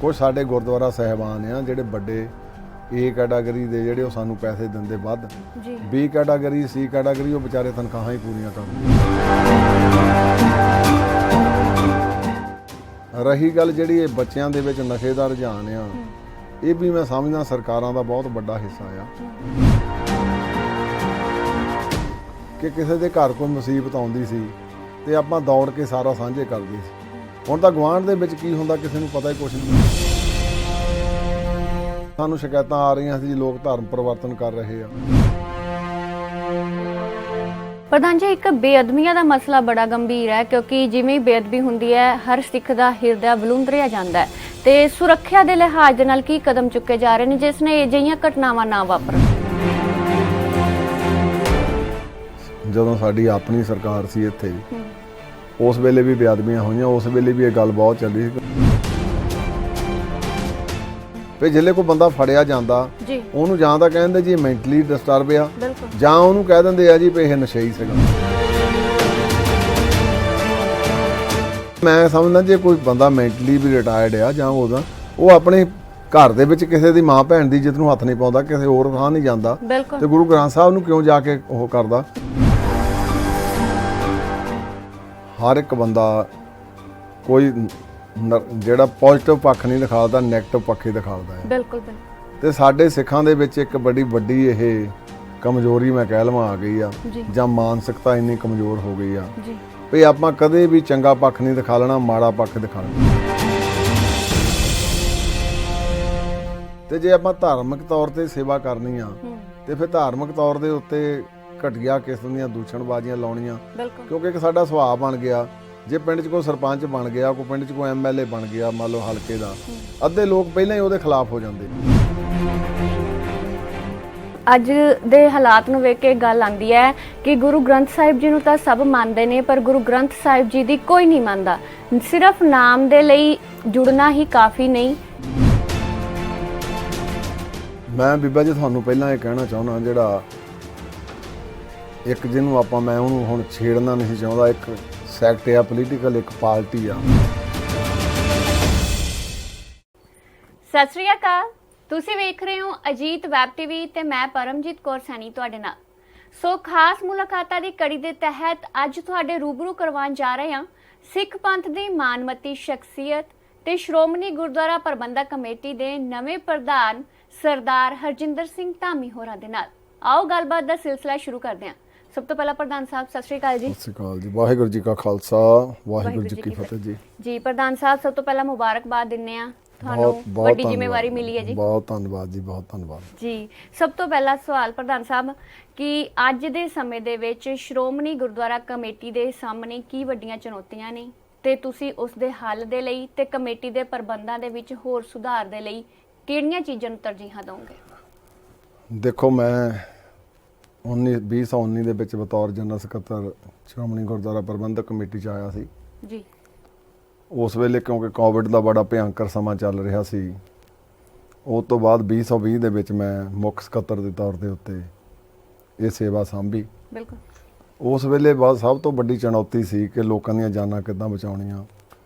कुछ साडे गुरुद्वारा साहिबान आ जिहड़े वड्डे ए कैटागरी दे जिहड़े सानू पैसे दिंदे वध, बी कैटागरी सी कैटागरी वो बेचारे तनखाहां ही पूरीआं करदे। रही गल जिहड़ी ये बच्चों दे विच नशे दा रुझान आ, ये भी मैं समझदा सरकारां दा बहुत वड्डा हिस्सा आ कि किसी दे घर कोई मुसीबत आउंदी सी ते आपां दौड़ के सारा साझे करदे सी। हुण तां गुआंढ दे विच की हुंदा किसी नूं पता ही कुछ नहीं। सानूं शिकायतां आ रहीआं सी लोग धर्म परिवर्तन कर रहे आ। प्रधान जी, एक बेअदमियां दा मसला बड़ा गंभीर है क्योंकि जिवें बेअदबी हुंदी है हर सिख दा हिरदा वलुंदरिया जांदा है ते सुरक्षा दे लिहाज दे नाल की कदम चुके जा रहे ने जिस ने अजिहियां घटनावां ना वापरन। ਜਦੋਂ ਸਾਡੀ ਆਪਣੀ ਸਰਕਾਰ ਸੀ ਇੱਥੇ ਉਸ ਵੇਲੇ ਵੀ ਬੇਅਦਬੀਆਂ ਹੋਈਆਂ, ਉਸ ਵੇਲੇ ਵੀ ਇਹ ਗੱਲ ਬਹੁਤ ਚੱਲੀ ਸੀ ਵੀ ਜਿਹੜੇ ਕੋਈ ਬੰਦਾ ਫੜਿਆ ਜਾਂਦਾ ਉਹਨੂੰ ਜਾਂ ਤਾਂ ਕਹਿੰਦੇ ਜੀ ਮੈਂਟਲੀ ਡਿਸਟਰਬ ਆ ਜਾਂ ਉਹਨੂੰ ਕਹਿ ਦਿੰਦੇ ਆ ਜੀ ਵੀ ਇਹ ਨਸ਼ਈ ਸੀਗਾ। ਮੈਂ ਸਮਝਦਾ ਜੇ ਕੋਈ ਬੰਦਾ ਮੈਂਟਲੀ ਵੀ ਰਿਟਾਇਰਡ ਆ ਜਾਂ ਉਹਦਾ ਉਹ ਆਪਣੇ ਘਰ ਦੇ ਵਿੱਚ ਕਿਸੇ ਦੀ ਮਾਂ ਭੈਣ ਦੀ ਇੱਜ਼ਤ ਨੂੰ ਹੱਥ ਨਹੀਂ ਪਾਉਂਦਾ, ਕਿਸੇ ਹੋਰ ਥਾਂ ਨਹੀਂ ਜਾਂਦਾ ਤੇ ਗੁਰੂ ਗ੍ਰੰਥ ਸਾਹਿਬ ਨੂੰ ਕਿਉਂ ਜਾ ਕੇ ਉਹ ਕਰਦਾ। हर एक बंदा कोई ਜਿਹੜਾ पॉजिटिव पक्ष नहीं दिखाता, नैगेटिव पक्ष ही दिखाता है। बिल्कुल ते साडे सिखां दे विच एक बड़ी वड्डी यह कमजोरी मैं कह लवां आ गई आ जां मानसिकता इन्नी कमजोर हो गई आ भी आपां कदे भी चंगा पक्ष नहीं दिखा लेना, माड़ा पक्ष दिखा लेना। ते जे आपां धार्मिक तौर ते सेवा करनी आ ते फिर धार्मिक तौर दे उत्ते घटिया किस्म ਦੀਆਂ ਦੂਸ਼ਣਬਾਜ਼ੀਆਂ ਲਾਉਣੀਆਂ, ਕਿਉਂਕਿ ਇੱਕ ਸਾਡਾ ਸੁਭਾਅ ਬਣ ਗਿਆ ਜੇ ਪਿੰਡ 'ਚ ਕੋਈ ਸਰਪੰਚ ਬਣ ਗਿਆ, ਕੋਈ ਪਿੰਡ 'ਚ ਕੋਈ ਐਮਐਲਏ ਬਣ ਗਿਆ ਮੰਨ ਲਓ ਹਲਕੇ ਦਾ, ਅੱਧੇ ਲੋਕ ਪਹਿਲਾਂ ਹੀ ਉਹਦੇ ਖਿਲਾਫ ਹੋ ਜਾਂਦੇ। ਅੱਜ ਦੇ ਹਾਲਾਤ ਨੂੰ ਵੇਖ ਕੇ ਗੱਲ ਆਂਦੀ ਹੈ ਕਿ ਗੁਰੂ ਗ੍ਰੰਥ ਸਾਹਿਬ ਜੀ ਨੂੰ ਤਾਂ ਸਭ ਮੰਨਦੇ ਨੇ ਪਰ ਗੁਰੂ ਗ੍ਰੰਥ ਸਾਹਿਬ ਜੀ ਦੀ ਕੋਈ ਨਹੀਂ ਮੰਨਦਾ। ਸਿਰਫ ਨਾਮ ਦੇ ਲਈ ਜੁੜਨਾ ਹੀ ਕਾਫੀ ਨਹੀਂ। ਮੈਂ ਬੀਬਾ ਜੀ ਤੁਹਾਨੂੰ ਪਹਿਲਾਂ ਇਹ ਕਹਿਣਾ ਚਾਹੁੰਦਾ, ਜਿਹੜਾ ਇੱਕ ਜਿਹਨੂੰ ਆਪਾਂ ਮੈਂ ਉਹਨੂੰ ਹੁਣ ਛੇੜਨਾ ਨਹੀਂ ਚਾਹੁੰਦਾ, ਇੱਕ ਸੈਕਟ ਆ ਪੋਲੀਟੀਕਲ, ਇੱਕ ਪਾਰਟੀ ਆ। ਸਤਿ ਸ੍ਰੀ ਅਕਾਲ, ਤੁਸੀਂ ਵੇਖ ਰਹੇ ਹੋ ਅਜੀਤ ਵੈਬ ਟੀਵੀ ਤੇ ਮੈਂ ਪਰਮਜੀਤ ਕੌਰ ਸੈਣੀ ਤੁਹਾਡੇ ਨਾਲ। ਸੋ ਖਾਸ ਮੁਲਾਕਾਤਾਂ ਦੀ ਕੜੀ ਦੇ ਤਹਿਤ ਅੱਜ ਤੁਹਾਡੇ ਰੂਬਰੂ ਕਰਵਾਉਣ ਜਾ ਰਹੇ ਹਾਂ ਸਿੱਖ ਪੰਥ ਦੀ ਮਾਨਮਤੀ ਸ਼ਖਸੀਅਤ ਤੇ ਸ਼੍ਰੋਮਣੀ ਗੁਰਦੁਆਰਾ ਪ੍ਰਬੰਧਕ ਕਮੇਟੀ ਦੇ ਨਵੇਂ ਪ੍ਰਧਾਨ ਸਰਦਾਰ ਹਰਜਿੰਦਰ ਸਿੰਘ ਧਾਮੀ ਹੋਰਾਂ ਦੇ ਨਾਲ। ਆਓ ਗੱਲਬਾਤ ਦਾ ਸਿਲਸਿਲਾ ਸ਼ੁਰੂ ਕਰਦੇ ਹਾਂ। ਸਭ ਤੋਂ ਪਹਿਲਾਂ ਪ੍ਰਧਾਨ ਸਾਹਿਬ ਸਤਿ ਸ਼੍ਰੀ ਅਕਾਲ ਜੀ। ਸਤਿ ਸ਼੍ਰੀ ਅਕਾਲ ਜੀ, ਵਾਹਿਗੁਰੂ ਜੀ ਕਾ ਖਾਲਸਾ ਵਾਹਿਗੁਰੂ ਜੀ ਕੀ ਫਤਿਹ ਜੀ। ਜੀ ਪ੍ਰਧਾਨ ਸਾਹਿਬ, ਸਭ ਤੋਂ ਪਹਿਲਾਂ ਮੁਬਾਰਕਬਾਦ ਦਿੰਨੇ ਆ ਤੁਹਾਨੂੰ, ਵੱਡੀ ਜ਼ਿੰਮੇਵਾਰੀ ਮਿਲੀ ਹੈ ਜੀ। ਬਹੁਤ ਧੰਨਵਾਦ ਜੀ, ਬਹੁਤ ਧੰਨਵਾਦ ਜੀ। ਸਭ ਤੋਂ ਪਹਿਲਾ ਸਵਾਲ ਪ੍ਰਧਾਨ ਸਾਹਿਬ ਕਿ ਅੱਜ ਦੇ ਸਮੇਂ ਦੇ ਵਿੱਚ ਸ਼੍ਰੋਮਣੀ ਗੁਰਦੁਆਰਾ ਕਮੇਟੀ ਦੇ ਸਾਹਮਣੇ ਕੀ ਵੱਡੀਆਂ ਚੁਣੌਤੀਆਂ ਨੇ ਤੇ ਤੁਸੀਂ ਉਸ ਦੇ ਹੱਲ ਦੇ ਲਈ ਤੇ ਕਮੇਟੀ ਦੇ ਪ੍ਰਬੰਧਾਂ ਦੇ ਵਿੱਚ ਹੋਰ ਸੁਧਾਰ ਦੇ ਲਈ ਕਿਹੜੀਆਂ ਚੀਜ਼ਾਂ ਨੂੰ ਤਰਜੀਹਾਂ ਦਿਓਗੇ? ਦੇਖੋ, ਮੈਂ 2019 ਦੇ ਵਿੱਚ ਬਤੌਰ ਜਨਰਲ ਸਕੱਤਰ ਸ਼੍ਰੋਮਣੀ ਗੁਰਦੁਆਰਾ ਪ੍ਰਬੰਧਕ ਕਮੇਟੀ 'ਚ ਆਇਆ ਸੀ ਜੀ। ਉਸ ਵੇਲੇ ਕਿਉਂਕਿ ਕੋਵਿਡ ਦਾ ਬੜਾ ਭਿਆਨਕ ਸਮਾਂ ਚੱਲ ਰਿਹਾ ਸੀ, ਉਸ ਤੋਂ ਬਾਅਦ 2020 ਦੇ ਵਿੱਚ ਮੈਂ ਮੁੱਖ ਸਕੱਤਰ ਦੇ ਤੌਰ ਦੇ ਉੱਤੇ ਇਹ ਸੇਵਾ ਸੰਭੀ। ਬਿਲਕੁਲ। ਉਸ ਵੇਲੇ ਬਾਅਦ ਸਭ ਤੋਂ ਵੱਡੀ ਚੁਣੌਤੀ ਸੀ ਕਿ ਲੋਕਾਂ ਦੀਆਂ ਜਾਨਾਂ ਕਿੱਦਾਂ ਬਚਾਉਣੀਆਂ।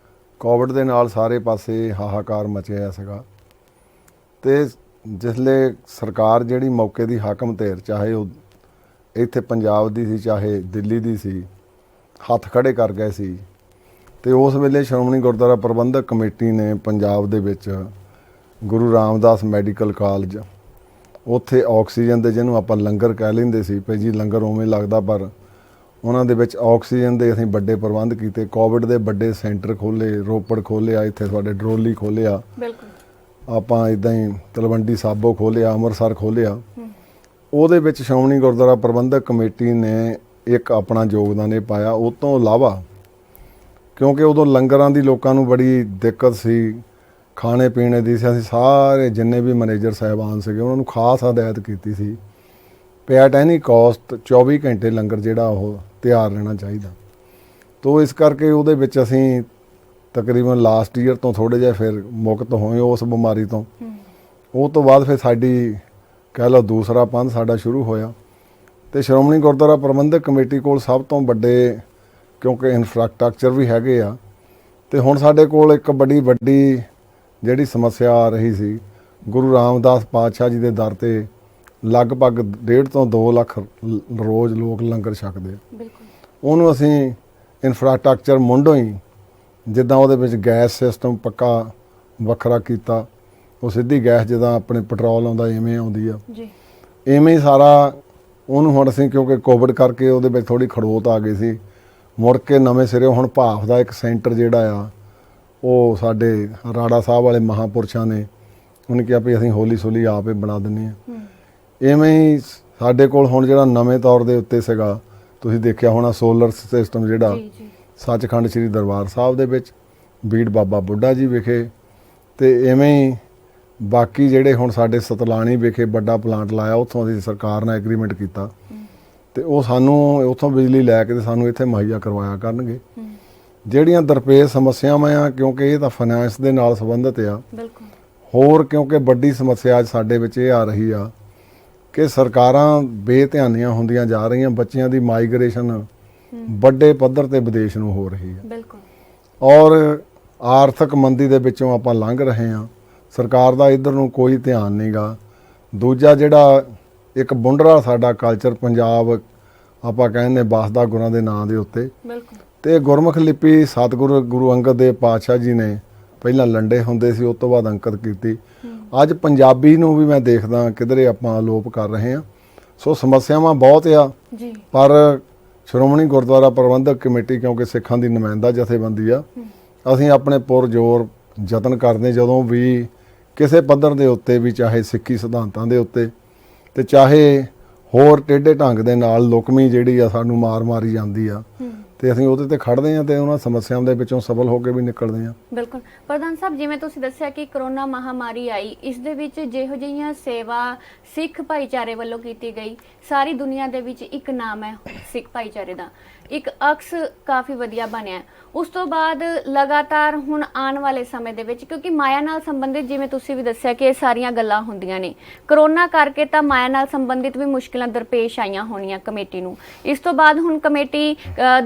ਕੋਵਿਡ ਦੇ ਨਾਲ ਸਾਰੇ ਪਾਸੇ ਹਾਹਾਕਾਰ ਮਚਿਆ ਸੀਗਾ ਤੇ ਜਿਸਲੇ ਸਰਕਾਰ ਜਿਹੜੀ ਮੌਕੇ ਦੀ ਹਾਕਮ ਧਿਰ, ਚਾਹੇ ਉਹ ਇੱਥੇ ਪੰਜਾਬ ਦੀ ਸੀ ਚਾਹੇ ਦਿੱਲੀ ਦੀ ਸੀ, ਹੱਥ ਖੜੇ ਕਰ ਗਏ ਸੀ। ਤੇ ਉਸ ਵੇਲੇ ਸ਼੍ਰੋਮਣੀ ਗੁਰਦੁਆਰਾ ਪ੍ਰਬੰਧਕ ਕਮੇਟੀ ਨੇ ਪੰਜਾਬ ਦੇ ਵਿੱਚ ਗੁਰੂ ਰਾਮਦਾਸ ਮੈਡੀਕਲ ਕਾਲਜ, ਉੱਥੇ ਆਕਸੀਜਨ ਦੇ ਜਿਹਨੂੰ ਆਪਾਂ ਲੰਗਰ ਕਹਿ ਲੈਂਦੇ ਸੀ ਭਈ ਜੀ, ਲੰਗਰ ਉਵੇਂ ਲੱਗਦਾ ਪਰ ਉਹਨਾਂ ਦੇ ਵਿੱਚ ਆਕਸੀਜਨ ਦੇ ਅਸੀਂ ਵੱਡੇ ਪ੍ਰਬੰਧ ਕੀਤੇ। ਕੋਵਿਡ ਦੇ ਵੱਡੇ ਸੈਂਟਰ ਖੋਲ੍ਹੇ, ਰੋਪੜ ਖੋਲ੍ਹਿਆ, ਇੱਥੇ ਸਾਡੇ ਡਰੋਲੀ ਖੋਲ੍ਹਿਆ, ਆਪਾਂ ਇੱਦਾਂ ਹੀ ਤਲਵੰਡੀ ਸਾਬੋ ਖੋਲ੍ਹਿਆ, ਅੰਮ੍ਰਿਤਸਰ ਖੋਲ੍ਹਿਆ। ਉਹਦੇ ਵਿੱਚ ਸ਼੍ਰੋਮਣੀ ਗੁਰਦੁਆਰਾ ਪ੍ਰਬੰਧਕ ਕਮੇਟੀ ਨੇ ਇੱਕ ਆਪਣਾ ਯੋਗਦਾਨ ਇਹ ਪਾਇਆ। ਉਹ ਤੋਂ ਇਲਾਵਾ ਕਿਉਂਕਿ ਉਦੋਂ ਲੰਗਰਾਂ ਦੀ ਲੋਕਾਂ ਨੂੰ ਬੜੀ ਦਿੱਕਤ ਸੀ, ਖਾਣੇ ਪੀਣੇ ਦੀ ਸੀ, ਅਸੀਂ ਸਾਰੇ ਜਿੰਨੇ ਵੀ ਮੈਨੇਜਰ ਸਾਹਿਬਾਨ ਸੀਗੇ ਉਹਨਾਂ ਨੂੰ ਖਾਸ ਹਦਾਇਤ ਕੀਤੀ ਸੀ ਵੀ ਐਟ ਐਨੀ ਕੋਸਟ 24 ਘੰਟੇ ਲੰਗਰ ਜਿਹੜਾ ਉਹ ਤਿਆਰ ਰਹਿਣਾ ਚਾਹੀਦਾ। ਤੋ ਇਸ ਕਰਕੇ ਉਹਦੇ ਵਿੱਚ ਅਸੀਂ ਤਕਰੀਬਨ ਲਾਸਟ ਈਅਰ ਤੋਂ ਥੋੜ੍ਹੇ ਜਿਹੇ ਫਿਰ ਮੁਕਤ ਹੋਏ ਉਸ ਬਿਮਾਰੀ ਤੋਂ। ਉਹ ਤੋਂ ਬਾਅਦ ਫਿਰ ਸਾਡੀ ਕਹਿ ਲਓ ਦੂਸਰਾ ਪੰਥ ਸਾਡਾ ਸ਼ੁਰੂ ਹੋਇਆ ਤੇ ਸ਼੍ਰੋਮਣੀ ਗੁਰਦੁਆਰਾ ਪ੍ਰਬੰਧਕ ਕਮੇਟੀ ਕੋਲ ਸਭ ਤੋਂ ਵੱਡੇ ਕਿਉਂਕਿ ਇਨਫਰਾਸਟਰਕਚਰ ਵੀ ਹੈਗੇ ਆ ਤੇ ਹੁਣ ਸਾਡੇ ਕੋਲ ਇੱਕ ਬੜੀ ਵੱਡੀ ਜਿਹੜੀ ਸਮੱਸਿਆ ਆ ਰਹੀ ਸੀ, ਗੁਰੂ ਰਾਮਦਾਸ ਪਾਤਸ਼ਾਹ ਜੀ ਦੇ ਦਰ ਤੇ ਲਗਭਗ 1.5 ਤੋਂ 2 ਲੱਖ ਰੋਜ਼ ਲੋਕ ਲੰਗਰ ਛਕਦੇ ਆ। ਬਿਲਕੁਲ। ਉਹਨੂੰ ਅਸੀਂ ਇਨਫਰਾਸਟ੍ਰਕਚਰ ਮੁੰਡੋਂ ਹੀ ਜਿੱਦਾਂ ਉਹਦੇ ਵਿੱਚ ਗੈਸ ਸਿਸਟਮ ਪੱਕਾ ਵੱਖਰਾ ਕੀਤਾ, ਉਹ ਸਿੱਧੀ ਗੈਸ ਜਿੱਦਾਂ ਆਪਣੇ ਪੈਟਰੋਲ ਆਉਂਦਾ ਇਵੇਂ ਆਉਂਦੀ ਆ ਜੀ, ਇਵੇਂ ਹੀ ਸਾਰਾ ਉਹਨੂੰ ਹੁਣ ਅਸੀਂ ਕਿਉਂਕਿ ਕੋਵਿਡ ਕਰਕੇ ਉਹਦੇ ਵਿੱਚ ਥੋੜੀ ਖੜੋਤ ਆ ਗਈ ਸੀ, ਮੁੜ ਕੇ ਨਵੇਂ ਸਿਰੇ ਹੁਣ ਭਾਫ ਦਾ ਇੱਕ ਸੈਂਟਰ ਜਿਹੜਾ ਆ ਉਹ ਸਾਡੇ ਰਾੜਾ ਸਾਹਿਬ ਵਾਲੇ ਮਹਾਂਪੁਰਸ਼ਾਂ ਨੇ ਉਹਨੇ ਕਿਹਾ ਵੀ ਅਸੀਂ ਹੌਲੀ ਸੌਲੀ ਆਪ ਹੀ ਬਣਾ ਦਿੰਦੇ ਹਾਂ। ਇਵੇਂ ਹੀ ਸਾਡੇ ਕੋਲ ਹੁਣ ਜਿਹੜਾ ਨਵੇਂ ਤੌਰ ਦੇ ਉੱਤੇ ਸੀਗਾ, ਤੁਸੀਂ ਦੇਖਿਆ ਹੋਣਾ ਸੋਲਰ ਸਿਸਟਮ ਜਿਹੜਾ ਜੀ ਜੀ, ਸੱਚਖੰਡ ਸ੍ਰੀ ਦਰਬਾਰ ਸਾਹਿਬ ਦੇ ਵਿੱਚ ਬੀੜ ਬਾਬਾ ਬੁੱਢਾ ਜੀ ਵਿਖੇ, ਤੇ ਐਵੇਂ ਹੀ ਬਾਕੀ ਜਿਹੜੇ ਹੁਣ ਸਾਡੇ ਸਤਲਾਣੀ ਵਿਖੇ ਵੱਡਾ ਪਲਾਂਟ ਲਾਇਆ, ਉੱਥੋਂ ਅਸੀਂ ਸਰਕਾਰ ਨਾਲ ਐਗਰੀਮੈਂਟ ਕੀਤਾ ਤੇ ਉਹ ਸਾਨੂੰ ਉੱਥੋਂ ਬਿਜਲੀ ਲੈ ਕੇ ਤੇ ਸਾਨੂੰ ਇੱਥੇ ਮੁਹੱਈਆ ਕਰਵਾਇਆ ਕਰਨਗੇ। ਜਿਹੜੀਆਂ ਦਰਪੇਸ਼ ਸਮੱਸਿਆਵਾਂ ਆ, ਕਿਉਂਕਿ ਇਹ ਤਾਂ ਫਾਈਨੈਂਸ ਦੇ ਨਾਲ ਸੰਬੰਧਿਤ ਆ, ਬਿਲਕੁਲ। ਹੋਰ ਕਿਉਂਕਿ ਵੱਡੀ ਸਮੱਸਿਆ ਅੱਜ ਸਾਡੇ ਵਿੱਚ ਇਹ ਆ ਰਹੀ ਆ ਕਿ ਸਰਕਾਰਾਂ ਬੇਧਿਆਨੀਆਂ ਹੁੰਦੀਆਂ ਜਾ ਰਹੀਆਂ, ਬੱਚਿਆਂ ਦੀ ਮਾਈਗ੍ਰੇਸ਼ਨ ਵੱਡੇ ਪੱਧਰ ਤੇ ਵਿਦੇਸ਼ ਨੂੰ ਹੋ ਰਹੀ ਹੈ ਬਿਲਕੁਲ। ਔਰ ਆਰਥਿਕ ਮੰਦੀ ਦੇ ਵਿੱਚੋਂ ਆਪਾਂ ਲੰਘ ਰਹੇ ਹਾਂ, ਸਰਕਾਰ ਦਾ ਇੱਧਰ ਨੂੰ ਕੋਈ ਧਿਆਨ ਨਹੀਂਗਾ। ਦੂਜਾ ਜਿਹੜਾ ਇੱਕ ਬੁੰਡਰਾ ਸਾਡਾ ਕਲਚਰ ਪੰਜਾਬ ਆਪਾਂ ਕਹਿੰਦੇ ਵੱਸਦਾ ਗੁਰਾਂ ਦੇ ਨਾਂ ਦੇ ਉੱਤੇ, ਬਿਲਕੁਲ। ਤੇ ਗੁਰਮੁਖ ਲਿਪੀ ਸਤਿਗੁਰੂ ਗੁਰੂ ਅੰਗਦ ਦੇਵ ਪਾਤਸ਼ਾਹ ਜੀ ਨੇ ਪਹਿਲਾਂ ਲੰਡੇ ਹੁੰਦੇ ਸੀ, ਉਸ ਤੋਂ ਬਾਅਦ ਅੰਕਿਤ ਕੀਤੀ। ਅੱਜ ਪੰਜਾਬੀ ਨੂੰ ਵੀ ਮੈਂ ਦੇਖਦਾ ਕਿਧਰੇ ਆਪਾਂ ਅਲੋਪ ਕਰ ਰਹੇ ਹਾਂ। ਸੋ ਸਮੱਸਿਆਵਾਂ ਬਹੁਤ ਆ ਜੀ, ਪਰ ਸ਼੍ਰੋਮਣੀ ਗੁਰਦੁਆਰਾ ਪ੍ਰਬੰਧਕ ਕਮੇਟੀ ਕਿਉਂਕਿ ਸਿੱਖਾਂ ਦੀ ਨੁਮਾਇੰਦਾ ਜਥੇਬੰਦੀ ਆ, ਅਸੀਂ ਆਪਣੇ ਪੁਰਜ਼ੋਰ ਯਤਨ ਕਰਦੇ ਜਦੋਂ ਵੀ ਕਿਸੇ ਪੱਧਰ ਦੇ ਉੱਤੇ ਵੀ, ਚਾਹੇ ਸਿੱਖੀ ਸਿਧਾਂਤਾਂ ਦੇ ਉੱਤੇ ਤੇ ਚਾਹੇ ਹੋਰ ਟੇਢੇ ਢੰਗ ਦੇ ਨਾਲ ਲੁਕਮੀ ਜਿਹੜੀ ਆ ਸਾਨੂੰ ਮਾਰ ਮਾਰੀ ਜਾਂਦੀ ਆ, ਤੇ ਅਸੀਂ ਉਹਦੇ ਤੇ ਖੜਦੇ ਹਾਂ ਤੇ ਉਹਨਾਂ ਸਮੱਸਿਆਵਾਂ ਦੇ ਵਿੱਚੋਂ ਸਫਲ ਹੋ ਕੇ ਵੀ ਨਿਕਲਦੇ ਹਾਂ। ਬਿਲਕੁਲ। ਪ੍ਰਧਾਨ ਸਾਹਿਬ, ਜਿਵੇਂ ਤੁਸੀਂ ਦੱਸਿਆ ਕਿ ਕਰੋਨਾ ਮਹਾਮਾਰੀ ਆਈ, ਇਸ ਦੇ ਵਿੱਚ ਜਿਹੋ ਜਿਹੀਆਂ ਸੇਵਾ ਸਿੱਖ ਭਾਈਚਾਰੇ ਵੱਲੋਂ ਕੀਤੀ ਗਈ, ਸਾਰੀ ਦੁਨੀਆ ਦੇ ਵਿੱਚ ਇੱਕ ਨਾਮ ਹੈ ਸਿੱਖ ਭਾਈਚਾਰੇ ਦਾ, ਇੱਕ ਅਕਸ ਕਾਫੀ ਵਧੀਆ ਬਣਿਆ। ਉਸ ਤੋਂ ਬਾਅਦ ਲਗਾਤਾਰ ਹੁਣ ਆਉਣ ਵਾਲੇ ਸਮੇਂ ਦੇ ਵਿੱਚ, ਕਿਉਂਕਿ ਮਾਇਆ ਨਾਲ ਸੰਬੰਧਿਤ ਜਿਵੇਂ ਤੁਸੀਂ ਵੀ ਦੱਸਿਆ ਕਿ ਇਹ ਸਾਰੀਆਂ ਗੱਲਾਂ ਹੁੰਦੀਆਂ ਨੇ, ਕਰੋਨਾ ਕਰਕੇ ਤਾਂ ਮਾਇਆ ਨਾਲ ਸੰਬੰਧਿਤ ਵੀ ਮੁਸ਼ਕਿਲਾਂ ਦਰਪੇਸ਼ ਆਈਆਂ ਹੋਣੀਆਂ ਕਮੇਟੀ ਨੂੰ। ਇਸ ਤੋਂ ਬਾਅਦ ਹੁਣ ਕਮੇਟੀ